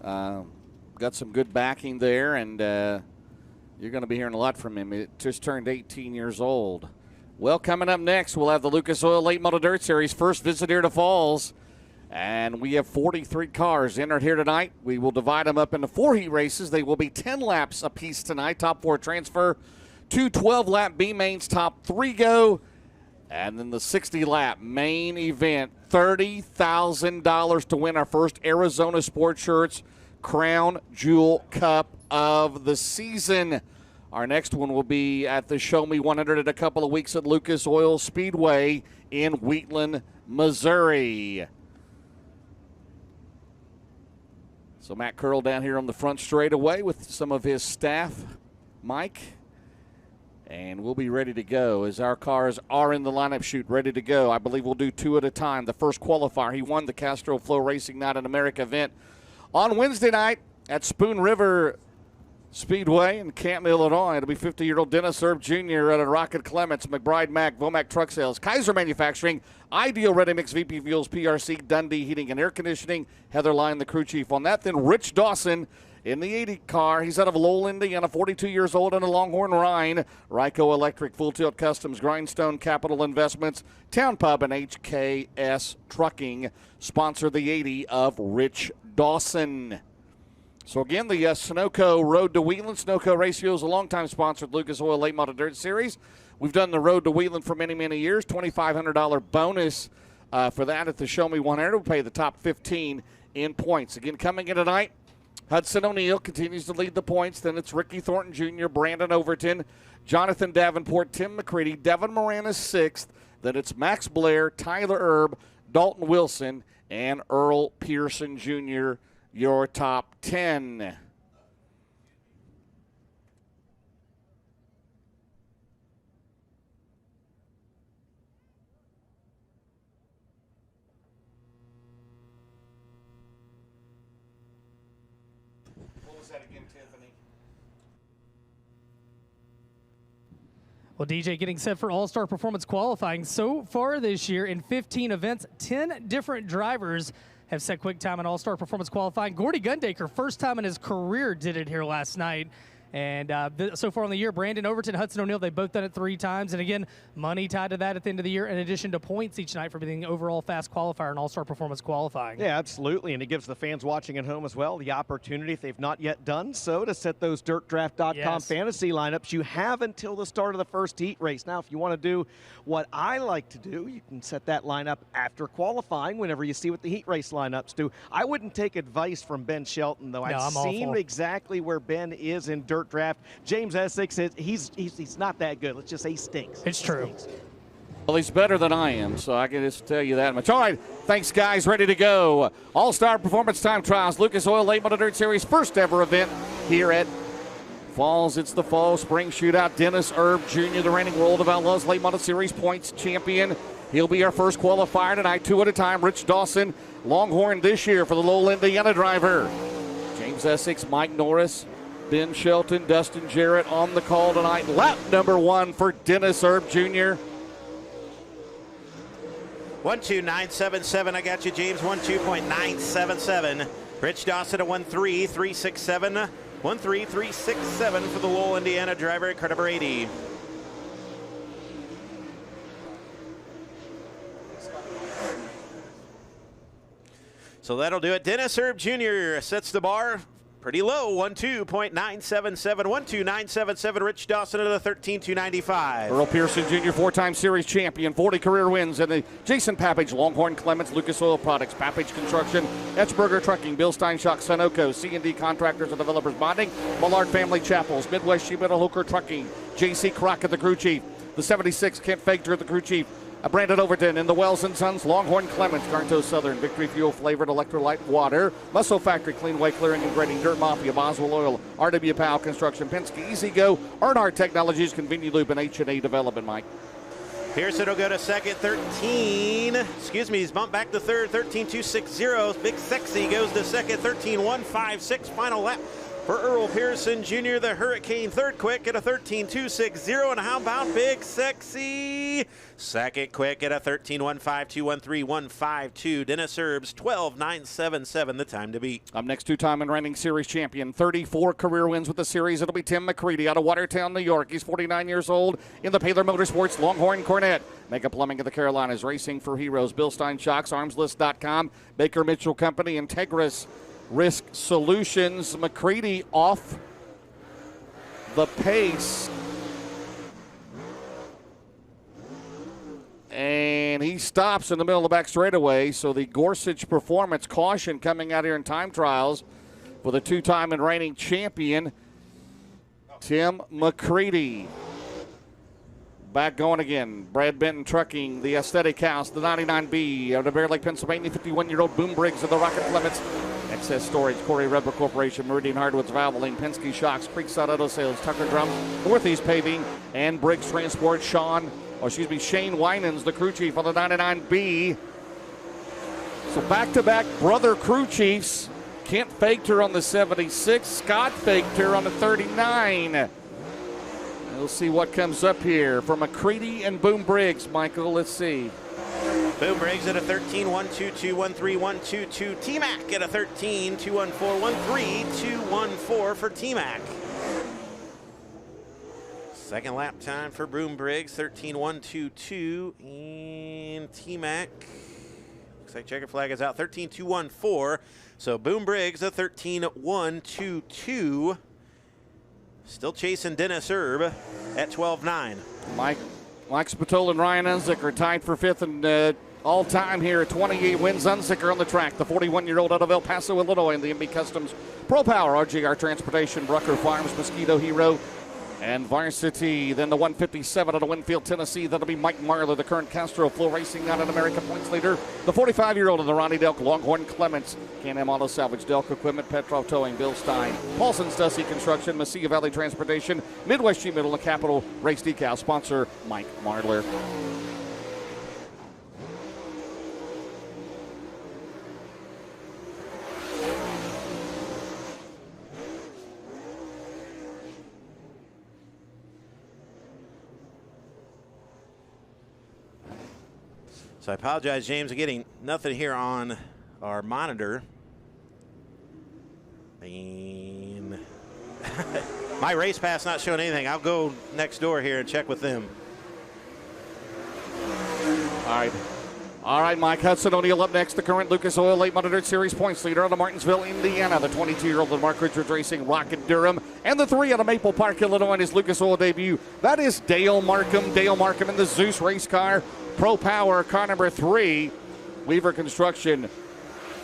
got some good backing there, and you're going to be hearing a lot from him. He just turned 18 years old. Well, coming up next, we'll have the Lucas Oil Late Model Dirt Series first visit here to Falls. And we have 43 cars entered here tonight. We will divide them up into 4 heat races. They will be 10 laps apiece tonight. Top 4 transfer. 2 12-lap B-mains, top 3 go. And then the 60-lap main event. $30,000 to win our first Arizona Sports Shirts Crown Jewel Cup of the season. Our next one will be at the Show Me 100 in a couple of weeks at Lucas Oil Speedway in Wheatland, Missouri. So Matt Curl down here on the front straightaway with some of his staff, Mike. And we'll be ready to go as our cars are in the lineup chute, ready to go. I believe we'll do 2 at a time. The first qualifier, he won the Castro FloRacing Night in America event on Wednesday night at Spoon River Speedway in Canton, Illinois. It'll be 50-year-old Dennis Erb Jr. out of Rocket Clements, McBride Mac, Vomac Truck Sales, Kaiser Manufacturing, Ideal Ready Mix, VP Fuels, PRC, Dundee Heating and Air Conditioning, Heather Line, the crew chief on that. Then Rich Dawson in the 80 car. He's out of Lowell, Indiana, 42 years old, and a Longhorn Rhine. Ryco Electric, Full Tilt Customs, Grindstone Capital Investments, Town Pub, and HKS Trucking sponsor the 80 of Rich Dawson. So again, the Sunoco Road to Wheatland. Sunoco Ratio is a longtime sponsor of Lucas Oil Late Model Dirt Series. We've done the Road to Wheatland for many, many years. $2,500 bonus for that at the Show Me 100. We'll pay the top 15 in points. Again, coming in tonight, Hudson O'Neill continues to lead the points. Then it's Ricky Thornton Jr., Brandon Overton, Jonathan Davenport, Tim McCready, Devin Moran is 6th. Then it's Max Blair, Tyler Erb, Dalton Wilson, and Earl Pearson Jr., your top 10. was that again, Tiffany? Well, DJ getting set for All-Star Performance qualifying. So far this year in 15 events, 10 different drivers have set quick time in All-Star Performance qualifying. Gordy Gundaker, first time in his career, did it here last night. And so far on the year, Brandon Overton, Hudson O'Neill, they've both done it 3 times. And again, money tied to that at the end of the year, in addition to points each night for being the overall fast qualifier in All-Star Performance qualifying. Yeah, absolutely. And it gives the fans watching at home as well the opportunity, if they've not yet done so, to set those DirtDraft.com fantasy lineups. You have until the start of the first heat race. Now, if you want to do what I like to do, you can set that lineup after qualifying whenever you see what the heat race lineups do. I wouldn't take advice from Ben Shelton, though. No, I've seen exactly where Ben is in Dirt Draft. James Essex, he's not that good. Let's just say he stinks. It's true. Well, he's better than I am, so I can just tell you that much. All right, thanks, guys. Ready to go. All-Star Performance Time Trials, Lucas Oil Late Model Dirt Series, first ever event here at Falls. It's the Fall Spring Shootout. Dennis Erb Jr., the reigning World of Outlaws Late Model Series points champion. He'll be our first qualifier tonight, 2 at a time. Rich Dawson, Longhorn this year for the Lowell, Indiana driver. James Essex, Mike Norris, Ben Shelton, Dustin Jarrett on the call tonight. Lap number 1 for Dennis Erb Jr. 12977. I got you, James. 12.977. Rich Dawson at 13367. 13367 for the Lowell, Indiana driver, car number 80. So that'll do it. Dennis Erb Jr. sets the bar pretty low, 12.977, 12977. Rich Dawson at the 13.295. Earl Pearson Jr., 4-time series champion, 40 career wins in the Jason Papage, Longhorn Clements, Lucas Oil Products, Papage Construction, Etchberger Trucking, Bill Steinshock, Sunoco, C&D Contractors and Developers Bonding, Millard Family Chapels, Midwest Sheet Metal Hooker Trucking, J.C. Crockett, the crew chief, the 76, Kent Fager, the crew chief, Brandon Overton in the Wells & Sons, Longhorn Clements, Garnto Southern, Victory Fuel Flavored Electrolyte Water, Muscle Factory, Cleanway Clearing and Grading, Dirt Mafia, Boswell Oil, RW Powell Construction, Penske Easy Go, Earnhardt Technologies, Convenient Loop, and H&A Development, Mike. Pearson will go to second, 13. Excuse me, he's bumped back to third, 13.260. Big Sexy goes to second, 13.156. Final lap for Earl Pearson Jr., the Hurricane, third quick at a 13.260. And how about Big Sexy? Second quick at a 13.152, Dennis Erb's 12.977, the time to beat. Up next, 2-time and reigning series champion, 34 career wins with the series. It'll be Tim McCready out of Watertown, New York. He's 49 years old in the Paler Motorsports Longhorn Cornet. Mega Plumbing of the Carolinas, Racing for Heroes, Bill Steinshocks, ArmsList.com, Baker Mitchell Company, Integris Risk Solutions. McCready off the pace. And he stops in the middle of the back straightaway. So the Gorsuch Performance caution coming out here in time trials for the 2-time and reigning champion, Tim McCready. Back going again. Brad Benton Trucking, the Aesthetic House, the 99B out of Bear Lake, Pennsylvania, 51-year-old Boom Briggs of the Rocket Clements. Excess Storage, Corey Rubber Corporation, Meridian Hardwoods, Valvoline, Penske Shocks, Creekside Auto Sales, Tucker Drum, Northeast Paving, and Briggs Transport. Shane Winans, the crew chief on the 99B. So back-to-back brother crew chiefs. Kent Fager on the 76, Scott Fager on the 39. We'll see what comes up here for McCready and Boom Briggs. Michael, let's see. Boom Briggs at a 13.122, 13.122. T-Mac at a 13.214, 13.214 for T-Mac. Second lap time for Boom Briggs, 13.122, and T-Mac. Looks like checker flag is out, 13.214. So Boom Briggs a 13.122. Still chasing Dennis Erb at 12.9. Mike Spatola and Ryan Unzicker tied for 5th and all-time here at 28 wins. Unzicker on the track, the 41-year-old out of El Paso, Illinois, in the MB Customs Pro Power, RGR Transportation, Brucker Farms, Mosquito Hero, and Varsity. Then the 157 out of Winfield, Tennessee. That'll be Mike Marler, the current Castro FloRacing out in America points leader. The 45-year-old of the Ronnie Delk, Longhorn Clements, Can-Am Auto Salvage, Delk Equipment, Petrov Towing, Bill Stein, Paulson's Dusty Construction, Mesilla Valley Transportation, Midwest Sheet Metal, and Capital Race Decal sponsor Mike Marler. So I apologize, James, I'm getting nothing here on our monitor. And my race pass not showing anything. I'll go next door here and check with them. All right, Mike Hudson O'Neill up next, the current Lucas Oil late monitored series points leader out of Martinsville, Indiana. The 22-year-old of Mark Richards Racing Rocket Durham. And the 3 out of Maple Park, Illinois, in his Lucas Oil debut. That is Dale Markham. Dale Markham in the Zeus race car. Pro Power, car number 3. Weaver Construction,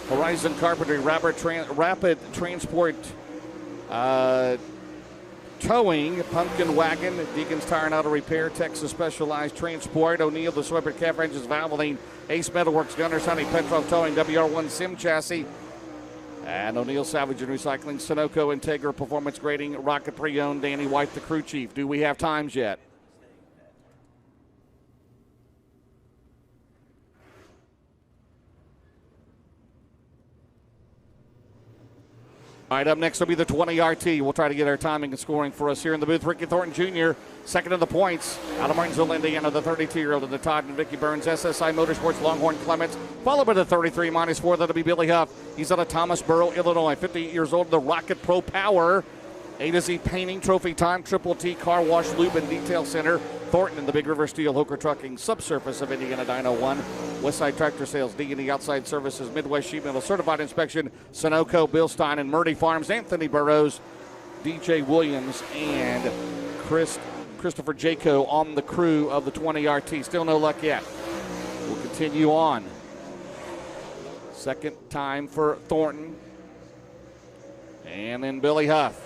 Horizon Carpentry, Rapid Transport Towing, Pumpkin Wagon, Deacon's Tire and Auto Repair, Texas Specialized Transport, O'Neill, the Swipper Calf Engines, Valvoline, Ace Metalworks, Gunners, Honey, Petrol Towing, WR1 Sim Chassis, and O'Neill Salvage and Recycling, Sunoco, Integra Performance Grading, Rocket Pre-Owned, Danny White, the crew chief. Do we have times yet? All right, up next will be the 20 RT. We'll try to get our timing and scoring for us here in the booth. Ricky Thornton Jr., second in the points out of Martinsville, Indiana, the 32-year-old in the Todd and Vicky Burns SSI Motorsports Longhorn Clements, followed by the 33-4. That'll be Billy Huff. He's out of Thomasboro, Illinois, 58 years old, the Rocket Pro Power. A to Z Painting, Trophy Time, Triple T Car Wash, Lube and Detail Center. Thornton in the Big River Steel, Hooker Trucking, Subsurface of Indiana Dyno 1. Westside Tractor Sales, D&E Outside Services, Midwest Sheet Metal, Certified Inspection, Sunoco, Bill Stein, and Murdy Farms, Anthony Burrows, DJ Williams, and Christopher Jaco on the crew of the 20 RT. Still no luck yet. We'll continue on. Second time for Thornton. And then Billy Huff.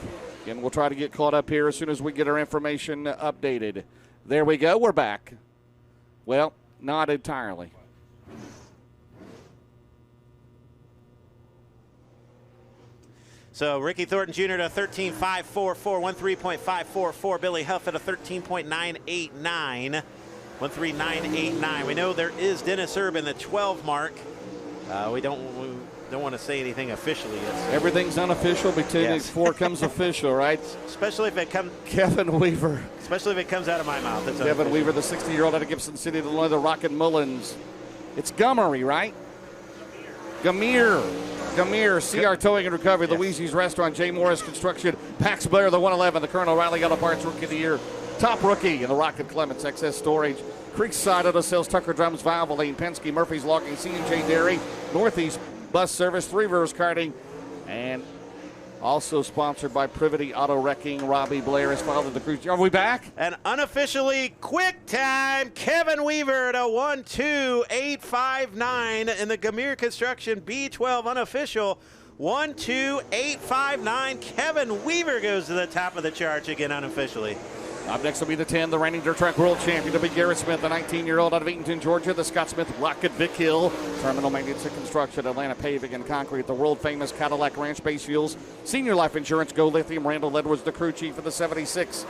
Again, we'll try to get caught up here as soon as we get our information updated. There we go. We're back. Well, not entirely. So Ricky Thornton Jr. to 13.544, 13.544. Billy Huff at a 13.989, 13.989. We know there is Dennis Erb in the 12 mark. We don't want to say anything officially yet. Everything's unofficial before it comes official, right? Especially if it comes. Kevin Weaver. Especially if it comes out of my mouth. It's Kevin unofficial. Weaver, the 60-year-old out of Gibson City, Illinois, the Rocket Mullins. It's Gummery, right? Gamir, CR Towing and Recovery, Yes. Louisi's Restaurant, J. Morris Construction, Pax Blair, the 111, the Colonel Riley Auto Parts Rookie of the Year, Top Rookie in the Rocket Clements Excess Storage, Creekside Auto Sales, Tucker Drums, Valvoline, Penske, Murphy's Logging, C&J Dairy, Northeast Bus Service, Three Rivers Karting, and also sponsored by Privity Auto Wrecking. Robbie Blair is filed at the cruise. Are we back? And unofficially, quick time, Kevin Weaver at a 12859 in the Gamir Construction B12 unofficial. 12859. Kevin Weaver goes to the top of the charts again unofficially. Up next will be the 10, the reigning dirt track world champion, to be Garrett Smith, the 19-year-old out of Eatonton, Georgia, the Scott Smith Rocket Vic Hill, Terminal Maintenance and Construction, Atlanta Paving and Concrete, the world-famous Cadillac Ranch Base Fuels, Senior Life Insurance, Go Lithium, Randall Edwards, the crew chief of the 76.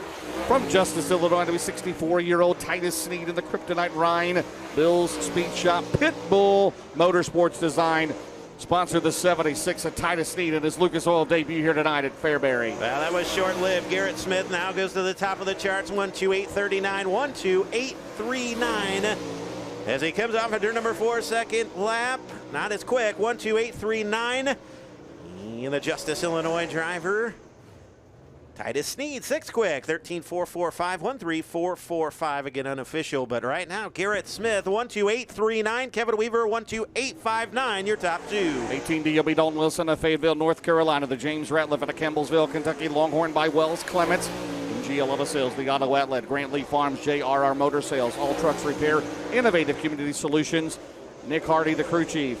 From Justice, Illinois, to be 64-year-old Titus Sneed in the Kryptonite Rhine, Bill's Speed Shop, Pitbull Motorsports Design, sponsor the 76 at Titus Sneed in his Lucas Oil debut here tonight at Fairbury. Well, that was short-lived. Garrett Smith now goes to the top of the charts, 12839, 12839. As he comes off of turn number 4, second lap. Not as quick, 12839. And the Justice, Illinois driver, Titus Sneed, 6th quick, 13445, 13445, again unofficial. But right now, Garrett Smith, 12839, Kevin Weaver, 12859, your top two. 18D will be Dalton Wilson of Fayetteville, North Carolina, the James Ratliff out of Campbellsville, Kentucky, Longhorn by Wells Clements, GL Auto Sales, the Auto Outlet, Grant Lee Farms, JRR Motor Sales, All Trucks Repair, Innovative Community Solutions, Nick Hardy, the crew chief.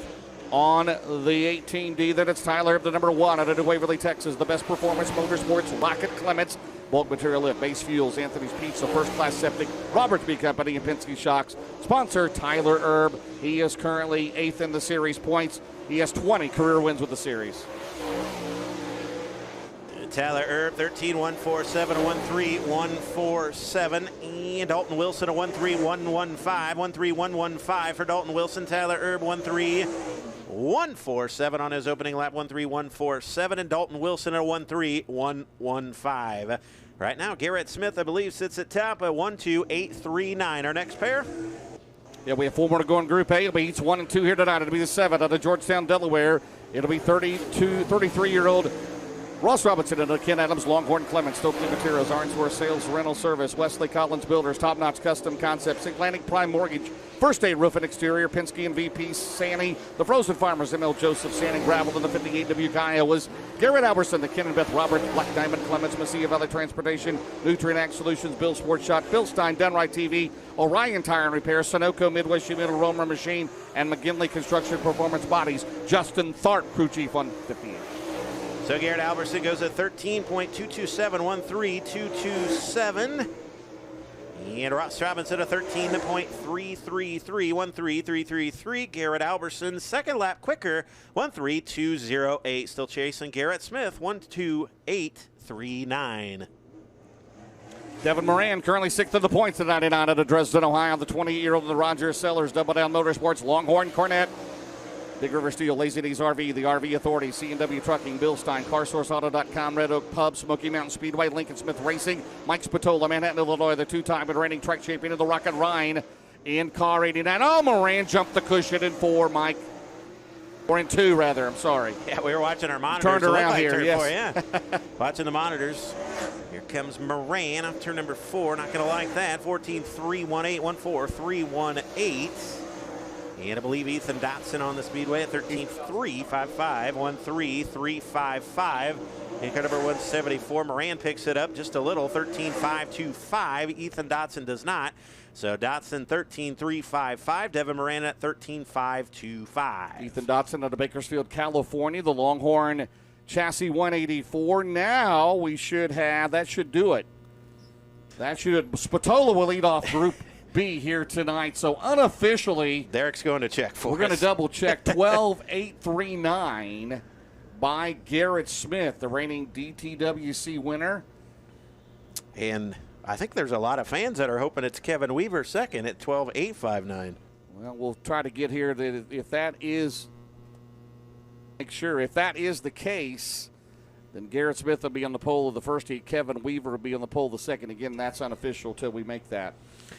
On the 18D, then it's Tyler, the number 1 out of New Waverly, Texas, the Best Performance Motorsports, Rocket Clements, Bulk Material Lift, Base Fuels, Anthony's Pizza, First Class Septic, Roberts B Company, and Penske Shocks. Sponsor Tyler Erb. He is currently 8th in the series points. He has 20 career wins with the series. Tyler Erb, 13.147, 13147, and Dalton Wilson, a 13115, 13115 for Dalton Wilson. Tyler Erb, 13147 on his opening lap, 13147, and Dalton Wilson at 13115. Right now, Garrett Smith, I believe, sits at top at 12839. Our next pair. Yeah, we have 4 more to go in Group A. It'll be heats 1 and 2 here tonight. It'll be the 7 out of Georgetown, Delaware. It'll be 33-year-old Ross Robinson and Ken Adams, Longhorn Clements, Stokely Materials, Arnsworth Sales Rental Service, Wesley Collins Builders, Top Notch Custom Concepts, Atlantic Prime Mortgage, First Aid Roof and Exterior, Penske and VP, Sanny, the Frozen Farmers, M.L. Joseph, Sand and Gravel, and the 58 WK Iowas, Garrett Alberson, the Ken and Beth Roberts, Black Diamond Clements, Mesilla Valley Transportation, Nutrient Ag Solutions, Bill Sports Shot, Bill Stein, Dunright TV, Orion Tire and Repair, Sunoco, Midwest Sheet Metal, Romer Machine, and McGinley Construction Performance Bodies. Justin Tharp, crew chief on 58. So Garrett Alberson goes at 13.227, 13227. And Ross Robinson at 13.333, 13333. Garrett Alberson, second lap quicker, 13208. Still chasing Garrett Smith, 12839. Devin Moran currently 6th of the points at 99 out of Dresden, Ohio. The 28-year-old of the Rogers Sellers, Double Down Motorsports, Longhorn Cornette, Big River Steel, Lazy Days RV, the RV Authority, C&W Trucking, Bill Stein, CarSourceAuto.com, Red Oak Pub, Smoky Mountain Speedway, Lincoln Smith Racing, Mike Spatola, Manhattan, Illinois, the 2-time and reigning track champion of the Rocket Rhine in car 89. Oh, Moran jumped the cushion in 4, Mike. Or in 2, rather. I'm sorry. Yeah, we were watching our monitors. Turned around like here, yes. 4, yeah. Watching the monitors. Here comes Moran off turn number 4. Not going to like that. 14.318, 14318. And I believe Ethan Dotson on the speedway at 13.355, 13355. And car number 174, Moran picks it up just a little, 13.525. Ethan Dotson does not. So Dotson 13.355, Devin Moran at 13.525. Ethan Dotson out of Bakersfield, California, the Longhorn chassis 184. Now we should have, that should do it. Spatola will lead off Group B here tonight. So unofficially, Derek's going to check for us. We're going to double check 12.839 by Garrett Smith, the reigning DTWC winner. And I think there's a lot of fans that are hoping it's Kevin Weaver second at 12.859. Well, we'll try to get here that if that is, make sure if that is the case, then Garrett Smith will be on the pole of the first heat. Kevin Weaver will be on the pole of the second. Again, that's unofficial till we make that.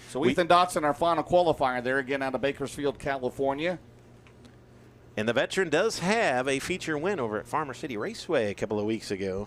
So Ethan Dotson, our final qualifier there, again out of Bakersfield, California. And the veteran does have a feature win over at Farmer City Raceway a couple of weeks ago.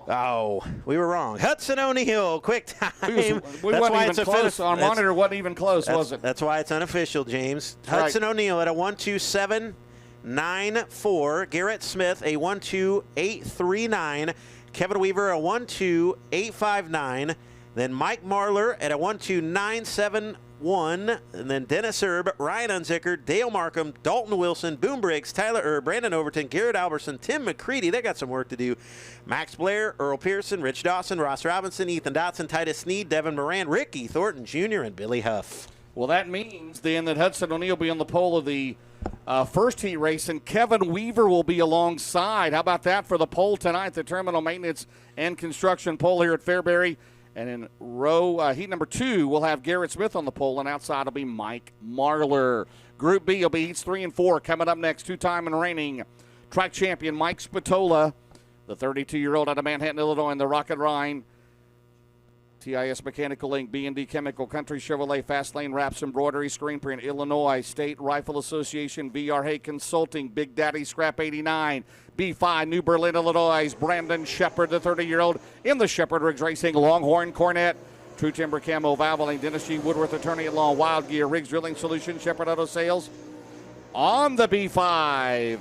Oh, we were wrong. Hudson O'Neal, quick time. We wasn't even close. Our monitor wasn't even close, was it? That's why it's unofficial, James. Hudson O'Neal at a 127.94. Garrett Smith a 12839. Kevin Weaver a 12859. Then Mike Marlar at a 12971. And then Dennis Erb, Ryan Unzicker, Dale Markham, Dalton Wilson, Boom Briggs, Tyler Erb, Brandon Overton, Garrett Alberson, Tim McCready. They got some work to do. Max Blair, Earl Pearson, Rich Dawson, Ross Robinson, Ethan Dotson, Titus Sneed, Devin Moran, Ricky Thornton Jr., and Billy Huff. Well, that means then that Hudson O'Neal will be on the pole of the first heat race, and Kevin Weaver will be alongside. How about that for the pole tonight, the terminal maintenance and construction pole here at Fairbury? And in heat number 2, we'll have Garrett Smith on the pole, and outside will be Mike Marlar. Group B will be heats 3 and 4. Coming up next, 2-time and reigning track champion Mike Spatola, the 32-year-old out of Manhattan, Illinois, in the Rocket Rhine. TIS Mechanical Inc., B&D Chemical, Country Chevrolet, Fast Lane Wraps, Embroidery, Screen Print, Illinois, State Rifle Association, VR Hay Consulting, Big Daddy Scrap 89, B5, New Berlin, Illinois, Brandon Shepard, the 30-year-old in the Shepard Riggs Racing, Longhorn Cornette, True Timber Camo, Valvoline, Dennis G. Woodworth, Attorney at Law, Wild Gear, Riggs Drilling Solutions, Shepard Auto Sales. On the B5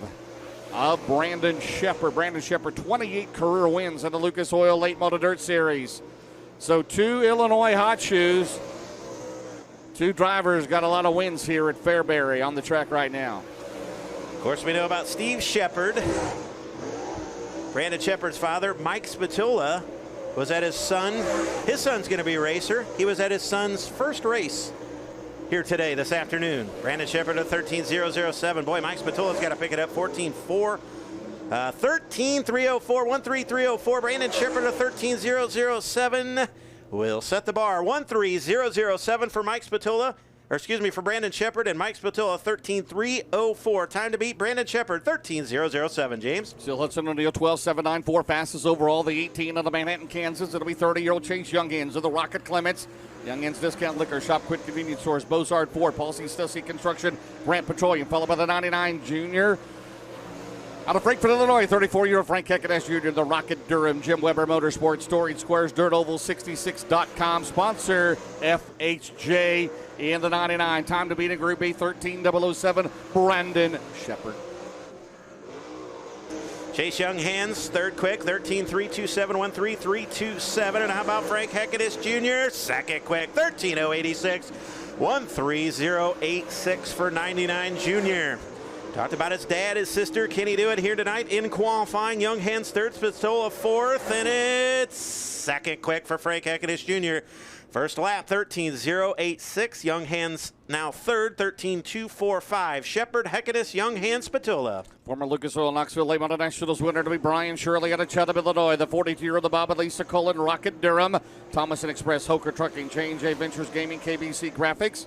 of Brandon Shepard. Brandon Shepard, 28 career wins in the Lucas Oil Late Model Dirt Series. So 2 Illinois hot shoes. 2 drivers got a lot of wins here at Fairbury on the track right now. Of course, we know about Steve Shepard. Brandon Shepard's father, Mike Spatola, was at his son. His son's going to be a racer. He was at his son's first race here today, this afternoon. Brandon Shepard at 13.007. Boy, Mike Spatola's got to pick it up. 14.4. 13.304, 13304. Brandon Shepard at 13.007 will set the bar. 13007 for Mike Spatola. for Brandon Shepard and Mike Spatilla, 13.304. Time to beat Brandon Shepard, 13.007, James. Still Hudson O'Neill, 12.794. Fastest overall, the 18 of the Manhattan, Kansas. It'll be 30-year-old Chase Youngins of the Rocket Clements. Youngins Discount Liquor Shop, Quick Convenience Stores, Bozard Ford, Paul C. Stussy Construction, Grant Petroleum, followed by the 99 Junior. Out of Frankfort, Illinois, 34-year-old Frank Heckadas Jr., the Rocket Durham, Jim Weber Motorsports, Storied Squares, DirtOval66.com. Sponsor FHJ in the 99. Time to beat in Group B, 13.007, Brandon Shepard. Chase Young hands, third quick, 13.327, 13.327. And how about Frank Heckadas Jr.? Second quick, 13.086, 13.086 for 99 Junior. Talked about his dad, his sister. Can he do it here tonight in qualifying? Young hands third, Spatzola fourth, and it's second quick for Frank Heckadas Jr. First lap, 13.086. Young hands now third, 13.245. Shepard, Heckadas, Young hands, Spatzola. Former Lucas Oil Knoxville Late Model Nationals winner to be Brian Shirley out of Chatham, Illinois. The 42-year-old the Bob and Lisa Cullen, Rocket Durham, Thomas and Express, Hoker Trucking, J&J Ventures Gaming, KBC Graphics.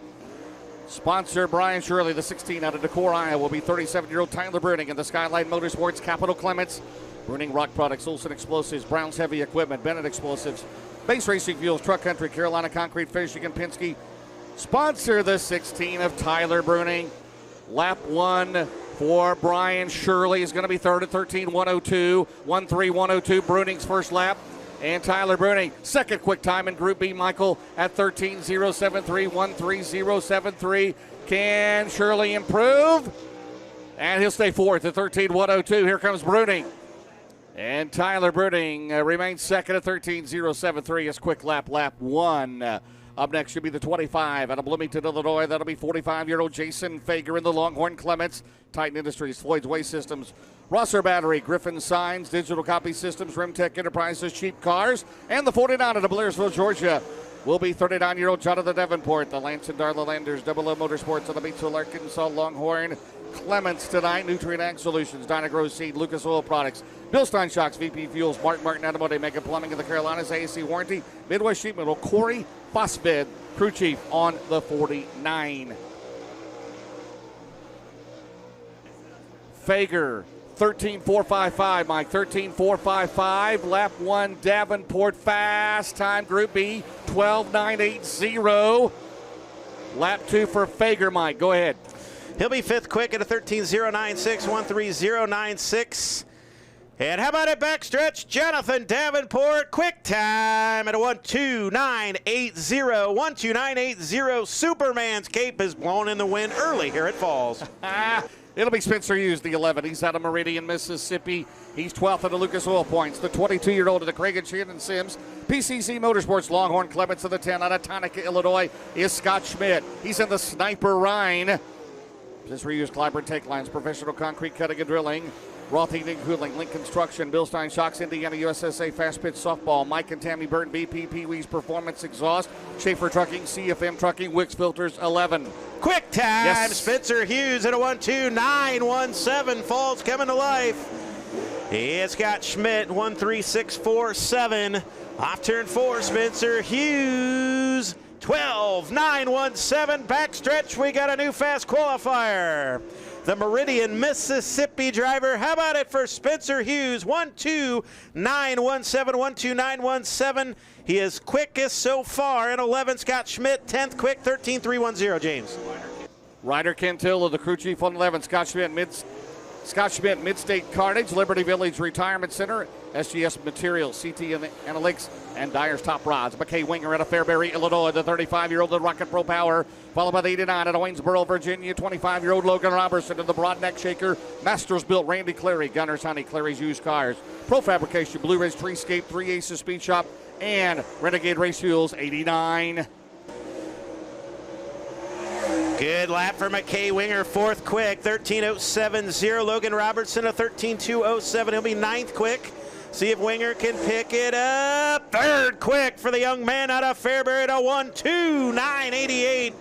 Sponsor Brian Shirley, the 16 out of Decorah, Iowa, will be 37-year-old Tyler Bruning and the Skyline Motorsports, Capital Clements, Bruning Rock Products, Olson Explosives, Brown's Heavy Equipment, Bennett Explosives, Base Racing Fuels, Truck Country, Carolina Concrete, Fishing, and Penske. Sponsor the 16 of Tyler Bruning. Lap 1 for Brian Shirley is going to be third at 13.102, 13.102, Bruning's first lap. And Tyler Bruning, second quick time in Group B, Michael, at 13.073, 13.073. Can Shirley improve? And he'll stay fourth at 13.102. Here comes Bruning. And Tyler Bruning remains second at 13.073. His quick lap, lap 1. Up next should be the 25 out of Bloomington, Illinois. That'll be 45-year-old Jason Fager in the Longhorn Clements. Titan Industries, Floyd's Waste Systems, Rosser Battery, Griffin Signs, Digital Copy Systems, Rimtech Enterprises, Cheap Cars. And the 49 out of Blairsville, Georgia will be 39-year-old Jonathan Davenport. The Lance and Darla Landers, Double O Motorsports, on the Beachville, Arkansas, Longhorn Clements tonight. Nutrient Ag Solutions, Dynagrow Seed, Lucas Oil Products, Bilstein Shocks, VP Fuels, Martin Automotive, Mega Plumbing in the Carolinas, AAC Warranty, Midwest Sheet Metal, Corey Fosfed, crew chief on the 49. Fager, 13.455, Mike, 13.455. Lap 1, Davenport, fast time, Group B, 12.980. Lap 2 for Fager, Mike, go ahead. He'll be fifth quick at a 13.096, 13.096. And how about it backstretch? Jonathan Davenport, quick time at a 1.2980. 1.2980. Superman's cape is blown in the wind early here at Falls. It'll be Spencer Hughes, the 11. He's out of Meridian, Mississippi. He's 12th at the Lucas Oil Points. The 22-year-old of the Craig and Shannon Sims. PCC Motorsports, Longhorn Clements of the 10 out of Tonica, Illinois, is Scott Schmidt. He's in the Sniper Rhine. This reused Clyburn Take Lines, Professional Concrete Cutting and Drilling, Roth Heating and Cooling, Link Construction, Bilstein Shocks, Indiana USSA Fast Pitch Softball, Mike and Tammy Burton, BP, Pee-wee's Performance Exhaust, Schaefer Trucking, CFM Trucking, Wicks Filters, 11. Quick time, yes. Spencer Hughes at a 1.2917. Falls coming to life. It's got Schmidt, 1.3647. Off turn 4, Spencer Hughes. 12.917 backstretch. We got a new fast qualifier. The Meridian, Mississippi driver. How about it for Spencer Hughes? 1.2917, 1.2917. He is quickest so far in 11. Scott Schmidt, 10th quick, 13.310. James. Ryder Cantillo, the crew chief on 11. Scott Schmidt, Midstate Carnage, Liberty Village Retirement Center, SGS Materials, CT Analytics, and Dyer's Top Rods. McKay Winger out of Fairbury, Illinois, the 35-year-old of Rocket Pro Power, followed by the 89 out of Waynesboro, Virginia, 25-year-old Logan Robertson of the Broad Neck Shaker, Masters Built, Randy Clary, Gunners Honey, Clary's Used Cars, Pro Fabrication, Blue Ridge Treescape, 3 Aces Speed Shop, and Renegade Race Fuels, 89. Good lap for McKay Winger, fourth quick, 13.070. Logan Robertson, a 13.207. He'll be ninth quick. See if Winger can pick it up. Third quick for the young man out of Fairbury at a 1.2988.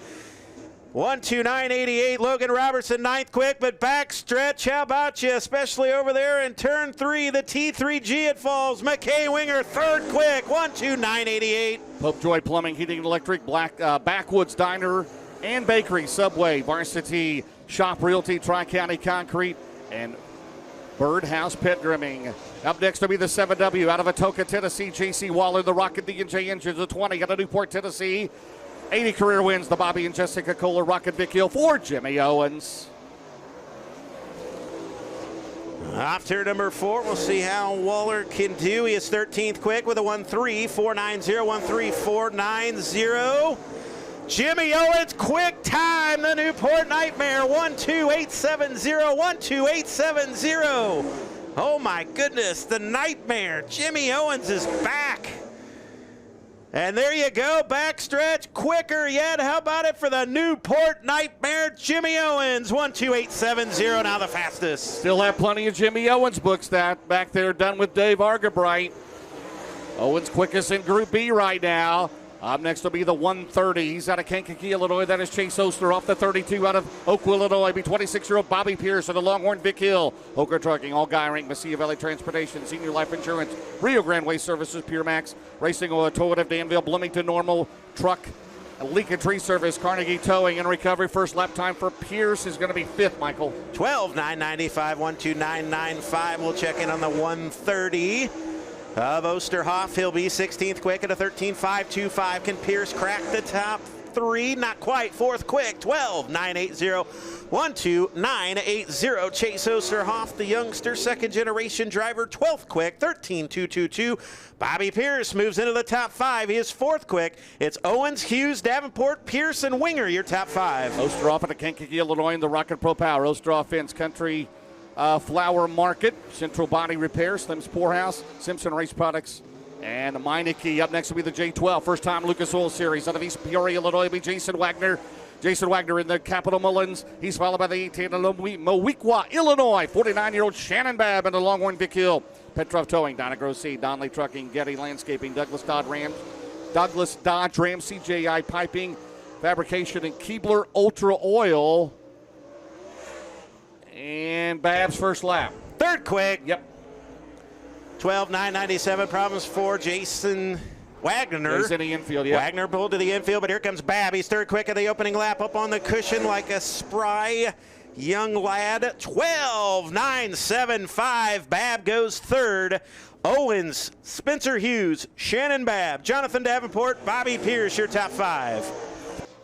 1.2988. Logan Robertson, ninth quick, but backstretch. How about you, especially over there in turn 3, the T3G at Falls. McKay Winger, third quick, 1.2988. Pope Joy Plumbing, Heating and Electric, Backwoods Diner, and Bakery, Subway, Varsity Shop Realty, Tri-County Concrete, and Birdhouse Pet Grooming. Up next will be the 7W out of Atoka, Tennessee. J.C. Waller, the Rocket D&J Engines, the 20 out of Newport, Tennessee. 80 career wins, the Bobby and Jessica Kohler Rocket Vic Hill for Jimmy Owens. Off turn number 4, we'll see how Waller can do. He is 13th quick with a 1.3490, 1.3490. Jimmy Owens, quick time, the Newport Nightmare, 1.2870, 1.2870. Oh my goodness, the Nightmare, Jimmy Owens is back. And there you go, backstretch, quicker yet. How about it for the Newport Nightmare, Jimmy Owens, 1.2870, now the fastest. Still have plenty of Jimmy Owens books that back there done with Dave Argabright. Owens quickest in Group B right now. Up next will be the 130. He's out of Kankakee, Illinois. That is Chase Oster off the 32 out of Oakville, Illinois. Be 26-year-old Bobby Pierce of the Longhorn Vic Hill. Hoker Trucking, All Guy Rank, Mesilla Valley Transportation, Senior Life Insurance, Rio Grande Waste Services, Pure Max, Racing Automotive, Danville, Bloomington Normal, Truck, Leak Tree Service, Carnegie Towing and Recovery. First lap time for Pierce is going to be 5th, Michael. 12.995, 1.2995. We'll check in on the 130. Of Osterhoff, he'll be 16th quick at a 13.525. Can Pierce crack the top 3? Not quite. 4th quick, 12.980, 1.2980. Chase Osterhoff, the youngster, 2nd generation driver, 12th quick, 13.222. Bobby Pierce moves into the top 5. He is 4th quick. It's Owens, Hughes, Davenport, Pierce, and Winger, your top 5. Osterhoff at the Kankakee, Illinois, in the Rocket Pro Power. Osterhoff Fence Country Flower Market, Central Body Repair, Slim's Poorhouse, Simpson Race Products, and Meineke. Up next will be the J12, first time Lucas Oil Series. Out of East Peoria, Illinois, will be Jason Wagner. Jason Wagner in the Capital Mullins. He's followed by the 18 of Moweaqua, Illinois. 49-year-old Shannon Babb in the Longhorn Vic Hill. Petrov Towing, Donna Grossi, Donley Trucking, Getty Landscaping, Douglas Dodge Ram, CJI Piping, Fabrication, and Keebler Ultra Oil. And Babb's first lap. 3rd quick. Yep. 12.997. Problems for Jason Wagner. He's in the infield, yeah. Wagner pulled to the infield, but here comes Babb. He's 3rd quick at the opening lap, up on the cushion like a spry young lad. 12.975. Babb goes 3rd. Owens, Spencer Hughes, Shannon Babb, Jonathan Davenport, Bobby Pierce, your top 5.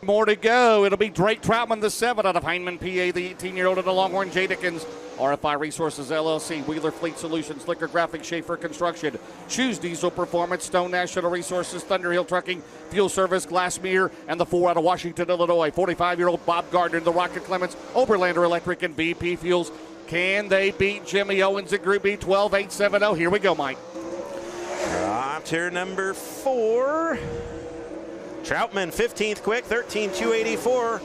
More to go. It'll be Drake Troutman, the 7 out of Heinemann, PA, the 18-year-old of the Longhorn J. Dickens. RFI Resources, LLC, Wheeler Fleet Solutions, Liquor Graphics, Schaefer Construction, Shoes Diesel Performance, Stone National Resources, Thunderhill Trucking, Fuel Service, Glassmere, and the 4 out of Washington, Illinois. 45-year-old Bob Gardner, the Rocket Clements, Oberlander Electric, and BP Fuels. Can they beat Jimmy Owens at Group B? 12.870. Here we go, Mike. Turn number 4. Troutman, 15th quick, 13.284.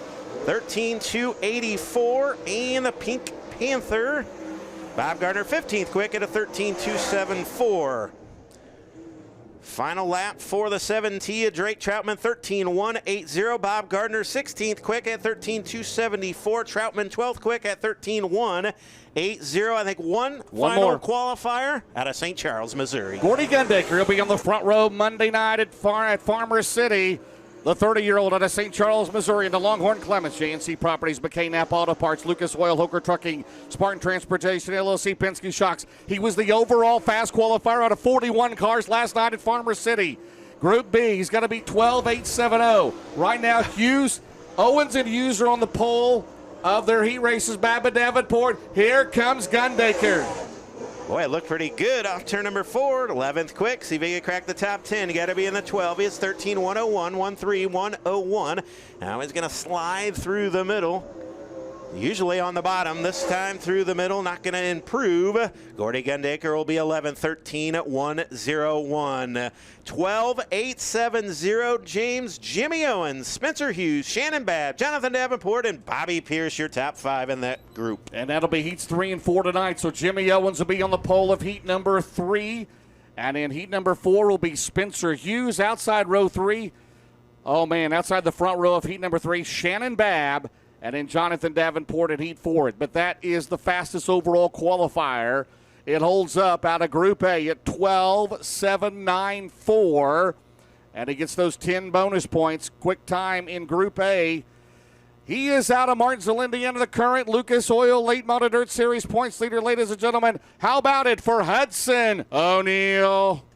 13.284. And the Pink Panther, Bob Gardner, 15th quick at a 13.274. Final lap for the 7T of Drake Troutman, 13.180. Bob Gardner, 16th quick at 13.274. Troutman, 12th quick at 13.180. I think one final more qualifier out of St. Charles, Missouri. Gordy Gundaker will be on the front row Monday night at Farmer City. The 30-year-old out of St. Charles, Missouri, in the Longhorn Clements, JNC Properties, McKay Knapp Auto Parts, Lucas Oil, Hoker Trucking, Spartan Transportation, LLC, Penske Shocks. He was the overall fast qualifier out of 41 cars last night at Farmer City. Group B, he's got to be 12.870. Right now, Owens and Hughes are on the pole of their heat races. Babbitt Davenport. Here comes Gundaker. Boy, it looked pretty good off turn number 4. 11th quick. See if he can crack the top 10. You got to be in the 12. It's 13.101, 13.101. Now he's going to slide through the middle. Usually on the bottom. This time through the middle. Not going to improve. Gordy Gundaker will be 11th. 13.101. 12.870. James Jimmy Owens, Spencer Hughes, Shannon Babb, Jonathan Davenport, and Bobby Pierce, your top 5 in that group. And that'll be heats 3 and 4 tonight. So Jimmy Owens will be on the pole of heat number 3. And in heat number 4 will be Spencer Hughes. Outside row 3. Oh, man, outside the front row of heat number 3, Shannon Babb. And then Jonathan Davenport at heat 4. But that is the fastest overall qualifier. It holds up out of Group A at 12.794. And he gets those 10 bonus points. Quick time in Group A, He is out of Martinsville, Indiana, the current Lucas Oil Late Model Dirt Series points leader, ladies and gentlemen. How about it for Hudson O'Neal?